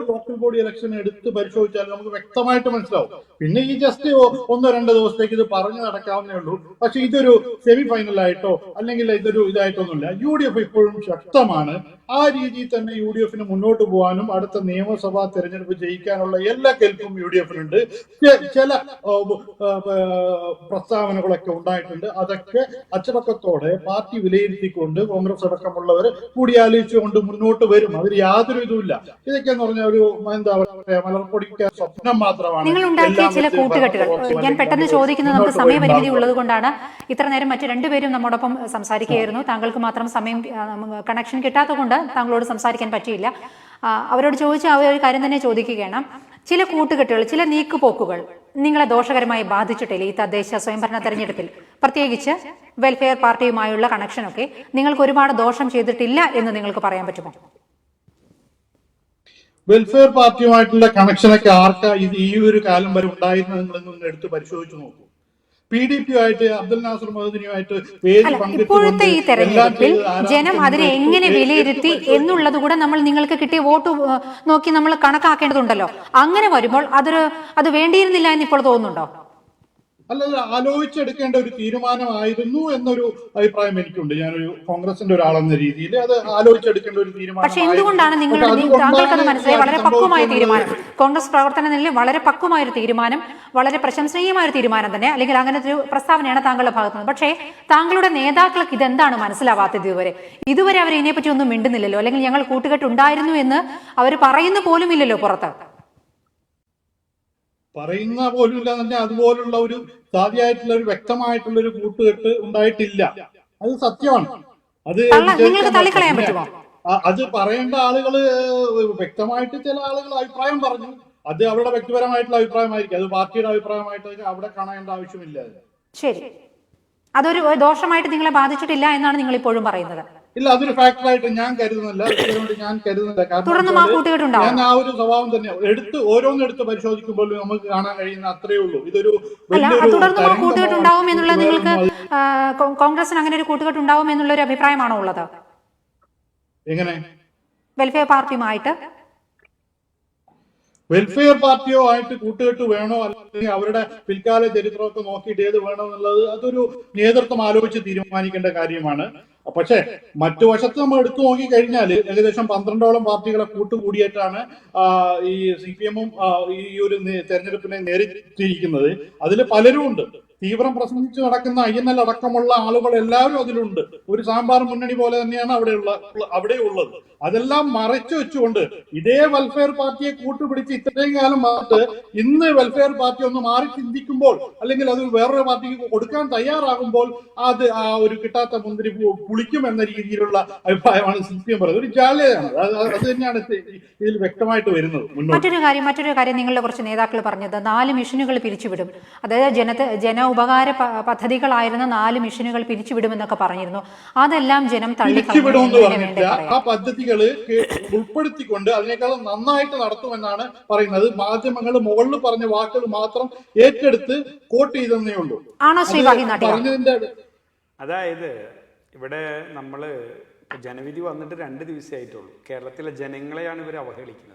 ലോക്കൽ ബോഡി ഇലക്ഷൻ എടുത്ത് പരിശോധിച്ചാൽ നമുക്ക് വ്യക്തമായിട്ട് മനസ്സിലാവും. പിന്നെ ഈ ജസ്റ്റ് 1-2 ദിവസത്തേക്ക് ഇത് പറഞ്ഞു നടക്കാവുന്നേ ഉള്ളൂ. പക്ഷെ ഇതൊരു സെമി ഫൈനൽ ആയിട്ടോ അല്ലെങ്കിൽ ഇതൊരു ഇതായിട്ടൊന്നുമില്ല. UDF ഇപ്പോഴും ശക്തമാണ്. ആ രീതിയിൽ തന്നെ UDF മുന്നോട്ട് പോകാനും അടുത്ത നിയമസഭാ തെരഞ്ഞെടുപ്പ് ജയിക്കാനുള്ള എല്ലാ കെൽപ്പും UDF-നുണ്ട്. ചില പ്രസ്താവനകളൊക്കെ ഉണ്ടായിട്ടുണ്ട്. അതൊക്കെ അച്ചടക്കത്തോടെ പാർട്ടി വിലയിരുത്തിക്കൊണ്ട് കോൺഗ്രസ് അടക്കമുള്ളവർ കൂടിയാലോചിച്ചുകൊണ്ട് മുന്നോട്ട് വരും. അതിൽ യാതൊരു ഇതുമില്ല. ഇതൊക്കെ എന്ന് പറഞ്ഞാൽ ഒരു എന്താ പറയാ മലർപ്പൊടിക്ക സ്വപ്നം മാത്രമാണ്. നിങ്ങളുണ്ടാക്കിയ ചില കൂട്ടുകെട്ടുകൾ ഞാൻ പെട്ടെന്ന് ചോദിക്കുന്നത് നമുക്ക് സമയപരിമിതി ഉള്ളത് കൊണ്ടാണ്. ഇത്ര നേരം മറ്റു 2 പേരും നമ്മോടൊപ്പം സംസാരിക്കുകയായിരുന്നു. താങ്കൾക്ക് മാത്രം സമയം കണക്ഷൻ കിട്ടാത്തത് കൊണ്ട് താങ്കളോട് സംസാരിക്കാൻ പറ്റിയില്ല. അവരോട് ചോദിച്ച ആ ഒരു കാര്യം തന്നെ ചോദിക്കുകയാണ്. ചില കൂട്ടുകെട്ടുകൾ, ചില നീക്കുപോക്കുകൾ നിങ്ങളെ ദോഷകരമായി ബാധിച്ചിട്ടില്ല ഈ തദ്ദേശ സ്വയംഭരണ തെരഞ്ഞെടുപ്പിൽ? പ്രത്യേകിച്ച് വെൽഫെയർ പാർട്ടിയുമായുള്ള കണക്ഷനൊക്കെ നിങ്ങൾക്ക് ഒരുപാട് ദോഷം ചെയ്തിട്ടില്ല എന്ന് നിങ്ങൾക്ക് പറയാൻ പറ്റുമോ? വെൽഫെയർ പാർട്ടിയുമായിട്ടുള്ള കണക്ഷനൊക്കെ ആർക്കാ ഈ ഒരു കാലം വരെ ഉണ്ടായിരുന്നത് നിങ്ങളൊന്ന് എടുത്ത് പരിശോധിച്ചു നോക്കൂ. PDP ആയിട്ട് അബ്ദുൽ നാസർ മഹദിനിയുമായിട്ട് ഇപ്പോഴത്തെ ഈ തെരഞ്ഞെടുപ്പിൽ ജനം അതിനെ എങ്ങനെ വിലയിരുത്തി എന്നുള്ളത് കൂടെ നമ്മൾ നിങ്ങൾക്ക് കിട്ടിയ വോട്ട് നോക്കി നമ്മൾ കണക്കാക്കേണ്ടതുണ്ടല്ലോ. അങ്ങനെ വരുമ്പോൾ അത് വേണ്ടിയിരുന്നില്ല എന്ന് ഇപ്പോൾ തോന്നുന്നുണ്ടോ? അല്ലല്ല, ആലോചിച്ചെടുക്കേണ്ട ഒരു തീരുമാനമായിരുന്നു എന്നൊരു അഭിപ്രായം എനിക്കുണ്ട്. ഞാനൊരു കോൺഗ്രസിന്റെ ഒരാളെന്ന രീതിയിൽ അത് ആലോചിച്ചെടുക്കേണ്ട ഒരു തീരുമാനം. പക്ഷെ എന്തുകൊണ്ടാണ് താങ്കൾക്കത് മനസ്സിലായി? വളരെ പക്വമായ തീരുമാനം, കോൺഗ്രസ് പ്രവർത്തന നിലയിൽ വളരെ പക്വമായ ഒരു തീരുമാനം, വളരെ പ്രശംസനീയമായ ഒരു തീരുമാനം തന്നെ, അല്ലെങ്കിൽ അങ്ങനത്തെ ഒരു പ്രസ്താവനയാണ് താങ്കളുടെ ഭാഗത്ത് നിന്ന്. പക്ഷേ താങ്കളുടെ നേതാക്കൾക്ക് ഇതെന്താണ് മനസ്സിലാവാത്തത്? ഇതുവരെ അവർ ഇതിനെപ്പറ്റി ഒന്നും മിണ്ടുന്നില്ലല്ലോ, അല്ലെങ്കിൽ ഞങ്ങൾ കൂട്ടുകെട്ടുണ്ടായിരുന്നു എന്ന് അവർ പറയുന്ന പോലും ഇല്ലല്ലോ പുറത്ത്. പറയുന്ന പോലും ഇല്ല എന്ന് പറഞ്ഞാൽ അതുപോലുള്ള ഒരു സാധ്യമായിട്ടുള്ള ഒരു വ്യക്തമായിട്ടുള്ള ഒരു കൂട്ടുകെട്ട് ഉണ്ടായിട്ടില്ല. അത് സത്യമാണ്. അത് തള്ളിക്കളയാൻ പറ്റുമോ? അത് പറയേണ്ട ആളുകള് വ്യക്തമായിട്ട് ചില ആളുകൾ അഭിപ്രായം പറഞ്ഞു. അത് അവരുടെ വ്യക്തിപരമായിട്ടുള്ള അഭിപ്രായമായിരിക്കും. അത് പാർട്ടിയുടെ അഭിപ്രായമായിട്ട് അവിടെ കാണേണ്ട ആവശ്യമില്ല. ശരി, അതൊരു ദോഷമായിട്ട് നിങ്ങളെ ബാധിച്ചിട്ടില്ല എന്നാണ് നിങ്ങൾ ഇപ്പോഴും പറയുന്നത്? ഇല്ല, അതൊരു ഫാക്ടറായിട്ട് ഞാൻ കരുതുന്നില്ല. കാരണം ഞാൻ ആ ഒരു സ്വഭാവം തന്നെ ഓരോന്നെടുത്ത് പരിശോധിക്കുമ്പോൾ നമുക്ക് കാണാൻ കഴിയുന്ന അത്രയേ ഉള്ളൂ. ഇതൊരു കൂട്ടുകെട്ടുണ്ടാവും എന്നുള്ള നിങ്ങൾക്ക് കോൺഗ്രസിന് അങ്ങനെ ഒരു കൂട്ടുകെട്ടുണ്ടാവും എന്നുള്ള ഒരു അഭിപ്രായമാണോ ഉള്ളത്? എങ്ങനെ? വെൽഫെയർ പാർട്ടിയുമായിട്ട് വെൽഫെയർ പാർട്ടിയോ ആയിട്ട് കൂട്ടുകെട്ട് വേണോ അല്ലെങ്കിൽ അവരുടെ പിൽക്കാല ചരിത്രമൊക്കെ നോക്കിയിട്ട് ഏത് വേണോ എന്നുള്ളത് അതൊരു നേതൃത്വം ആലോചിച്ച് തീരുമാനിക്കേണ്ട കാര്യമാണ്. പക്ഷെ മറ്റു വശത്ത് നമ്മൾ എടുത്തു നോക്കി കഴിഞ്ഞാൽ ഏകദേശം 12ഓളം പാർട്ടികളെ കൂട്ടുകൂടിയിട്ടാണ് ഈ CPM-ഉം ഈ ഒരു തെരഞ്ഞെടുപ്പിനെ നേരിട്ടിരിക്കുന്നത്. അതിൽ പലരും ഉണ്ട്. തീവ്രം പ്രസംഗിച്ച് നടക്കുന്ന INL അടക്കമുള്ള ആളുകൾ എല്ലാവരും അതിലുണ്ട്. ഒരു സാമ്പാർ മുന്നണി പോലെ തന്നെയാണ് അവിടെ ഉള്ളത്. അതെല്ലാം മറച്ചു വെച്ചുകൊണ്ട് ഇതേ വെൽഫെയർ പാർട്ടിയെ കൂട്ടുപിടിച്ച് ഇത്രയും കാലം മാറിട്ട് ഇന്ന് വെൽഫെയർ പാർട്ടി ഒന്ന് മാറി ചിന്തിക്കുമ്പോൾ അല്ലെങ്കിൽ അത് വേറൊരു പാർട്ടിക്ക് കൊടുക്കാൻ തയ്യാറാകുമ്പോൾ അത് ആ ഒരു കിട്ടാത്ത മുന്തിരി പുളിക്കും എന്ന രീതിയിലുള്ള അഭിപ്രായമാണ് CPM പറയുന്നത്. ഒരു ജാള്യതയാണ്. അത് തന്നെയാണ് ഇതിൽ വ്യക്തമായിട്ട് വരുന്നത്. മറ്റൊരു കാര്യം നിങ്ങളുടെ കുറച്ച് നേതാക്കൾ പറഞ്ഞത് 4 മിഷനുകൾ പിരിച്ചുവിടും, അതായത് ഉപകാര പദ്ധതികളായിരുന്ന 4 മെഷീനുകൾ പിരിച്ചുവിടുമെന്നൊക്കെ പറഞ്ഞിരുന്നു. അതെല്ലാം ജനം പിരിച്ചുവിടുമെന്ന് പറഞ്ഞില്ല. ആ പദ്ധതികൾ ഉൾപ്പെടുത്തിക്കൊണ്ട് അതിനേക്കാളും നന്നായിട്ട് നടത്തുമെന്നാണ് പറയുന്നത്. മാധ്യമങ്ങൾ മുകളിൽ പറഞ്ഞ വാക്കുകൾ മാത്രം ഏറ്റെടുത്ത് കോട്ട് ചെയ്തേ ഉള്ളൂ. ആണോ ശ്രീ വാഹിദ് നാട്ടിക? അതായത് ഇവിടെ നമ്മള് ജനവിധി വന്നിട്ട് 2 ദിവസമേ ആയിട്ടുള്ളൂ. കേരളത്തിലെ ജനങ്ങളെയാണ് ഇവർ അവഹേളിക്കുന്നത്.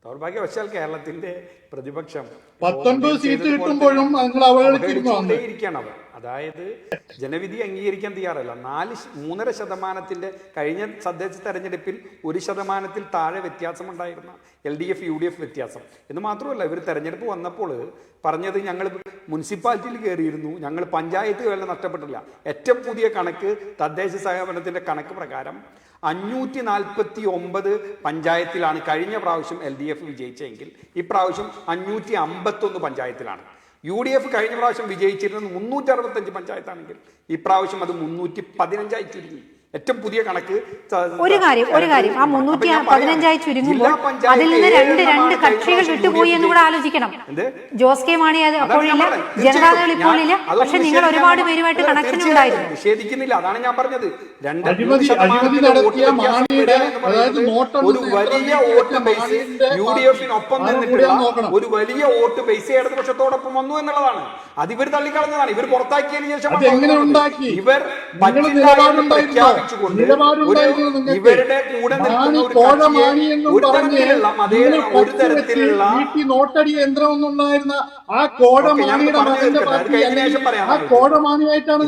ദൗർഭാഗ്യവശാൽ കേരളത്തിന്റെ പ്രതിപക്ഷം 19 സീറ്റ് കിട്ടുമ്പോഴും അവഹേളിച്ചുകൊണ്ടേയിരിക്കുകയാണ് അവർ. അതായത് ജനവിധി അംഗീകരിക്കാൻ തയ്യാറല്ല. 3.5% കഴിഞ്ഞ തദ്ദേശ തെരഞ്ഞെടുപ്പിൽ 1% താഴെ വ്യത്യാസമുണ്ടായിരുന്ന LDF UDF വ്യത്യാസം എന്ന് മാത്രമല്ല, ഇവർ തെരഞ്ഞെടുപ്പ് വന്നപ്പോൾ പറഞ്ഞത് ഞങ്ങൾ മുനിസിപ്പാലിറ്റിയിൽ കയറിയിരുന്നു, ഞങ്ങൾ പഞ്ചായത്ത് വേല നഷ്ടപ്പെട്ടില്ല. ഏറ്റവും പുതിയ കണക്ക് തദ്ദേശ സ്വയംഭരണത്തിന്റെ കണക്ക് പ്രകാരം 549 പഞ്ചായത്തിലാണ് കഴിഞ്ഞ പ്രാവശ്യം LDF വിജയിച്ചെങ്കിൽ ഇപ്രാവശ്യം 551 പഞ്ചായത്തിലാണ്. UDF കഴിഞ്ഞ പ്രാവശ്യം വിജയിച്ചിരുന്നത് 365 പഞ്ചായത്താണെങ്കിൽ ഇപ്രാവശ്യം അത് 315 ചുരുങ്ങി. ഏറ്റവും പുതിയ കണക്ക്. ഒരു കാര്യം ആ 315 ചുരുങ്ങുമ്പോൾ അതിൽ നിന്ന് രണ്ട് കക്ഷികൾ വിട്ടുപോയി എന്ന് കൂടെ ആലോചിക്കണം. ജോസ് കെ മാണി അപ്പോഴില്ല, ജനതാദൾ ഇപ്പോഴില്ല, പക്ഷെ നിങ്ങൾ ഒരുപാട് പേരുമായിട്ട് കണക്ഷൻ ഉണ്ടായിരുന്നു. നിഷേധിക്കുന്നില്ല, അതാണ് ഞാൻ പറഞ്ഞത്. ഒരു വലിയ വോട്ട് ബേസ് UDFനൊപ്പം നിന്നിട്ടുള്ള ഒരു വലിയ വോട്ട് ബേസ് ഇടതുപക്ഷത്തോടൊപ്പം വന്നു എന്നുള്ളതാണ്. അത് ഇവർ തള്ളിക്കളഞ്ഞതാണ്. ഇവർ പുറത്താക്കിയതിനു ശേഷം ഇവർ ഇവരുടെ കൂടെ ഒരു തരത്തിലുള്ള നോട്ടടി യന്ത്രമൊന്നും ഉണ്ടായിരുന്ന ആ കോടമാണിയുടെ മകന്റെ പാർട്ടി ആ കോടമാണിയായിട്ടാണ്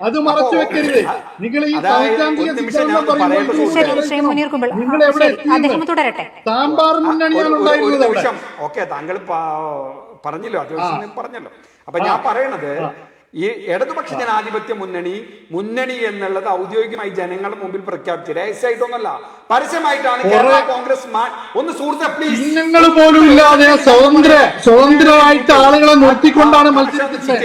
അത് മറച്ചു വെക്കരുത്. നിങ്ങൾ ഈ സാമ്പാർ മുന്നണിയാണ് ഉണ്ടായിരുന്നത്. ഓക്കെ, താങ്കൾ പറഞ്ഞല്ലോ, പറഞ്ഞല്ലോ. അപ്പൊ ഞാൻ പറയണത് ഈ ഇടതുപക്ഷ ജനാധിപത്യ മുന്നണി എന്നുള്ളത് ഔദ്യോഗികമായി ജനങ്ങളുടെ മുമ്പിൽ പ്രഖ്യാപിച്ചു, രഹസ്യമായിട്ടൊന്നല്ല, പരസ്യമായിട്ടാണ് കേരള കോൺഗ്രസ്. ഒന്ന് സുഹൃത്തെ പ്ലീസ്, ചിഹ്നങ്ങൾ പോലും ഇല്ലാതെ സ്വതന്ത്രമായിട്ട് ആളുകളെ നിർത്തിക്കൊണ്ടാണ് മത്സരിച്ചത്.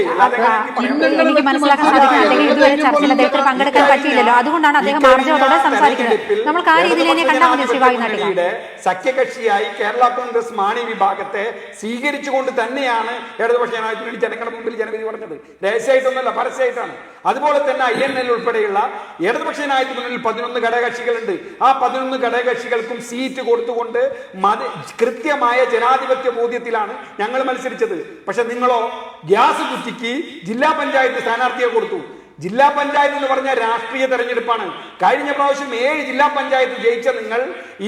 എനിക്ക് മനസ്സിലാക്കാൻ സാധിക്കും അദ്ദേഹം ഇതുവരെ ചർച്ചയിൽ അദ്ദേഹത്തിന് പങ്കെടുക്കാൻ പറ്റിയില്ലല്ലോ, അതുകൊണ്ടാണ് അദ്ദേഹം ആർജവത്തോടെ സംസാരിക്കുന്നത്. നമ്മൾക്ക് ആ രീതിയിൽ തന്നെ കണ്ടാൽ മതി. ശ്രീ വാഹിദ് നാട്ടിക സഖ്യകക്ഷിയായി കേരള കോൺഗ്രസ് മാണി വിഭാഗത്തെ സ്വീകരിച്ചുകൊണ്ട് തന്നെയാണ് ഇടതുപക്ഷ ജനാധിപത്യ ജനങ്ങളുടെ മുമ്പിൽ ജനവിധി പറഞ്ഞത്. രഹസ്യമായിട്ടൊന്നല്ല, പരസ്യമായിട്ടാണ്. അതുപോലെ തന്നെ INL ഉൾപ്പെടെയുള്ള ഇടതുപക്ഷ ജനാധിപത്യ മുന്നണിയിൽ 11 ഘടകകക്ഷികളുണ്ട്. ആ 11 ഘടകകക്ഷികൾക്കും സീറ്റ് കൊടുത്തുകൊണ്ട് കൃത്യമായ ജനാധിപത്യ ബോധ്യത്തിലാണ് ഞങ്ങൾ മത്സരിച്ചത്. പക്ഷെ നിങ്ങളോ ഗ്യാസ് കുറ്റിക്ക് ജില്ലാ പഞ്ചായത്ത് സ്ഥാനാർത്ഥിയെ കൊടുത്തു. ജില്ലാ പഞ്ചായത്ത് എന്ന് പറഞ്ഞ രാഷ്ട്രീയ തെരഞ്ഞെടുപ്പാണ്. കഴിഞ്ഞ പ്രാവശ്യം 7 ജില്ലാ പഞ്ചായത്ത് ജയിച്ച നിങ്ങൾ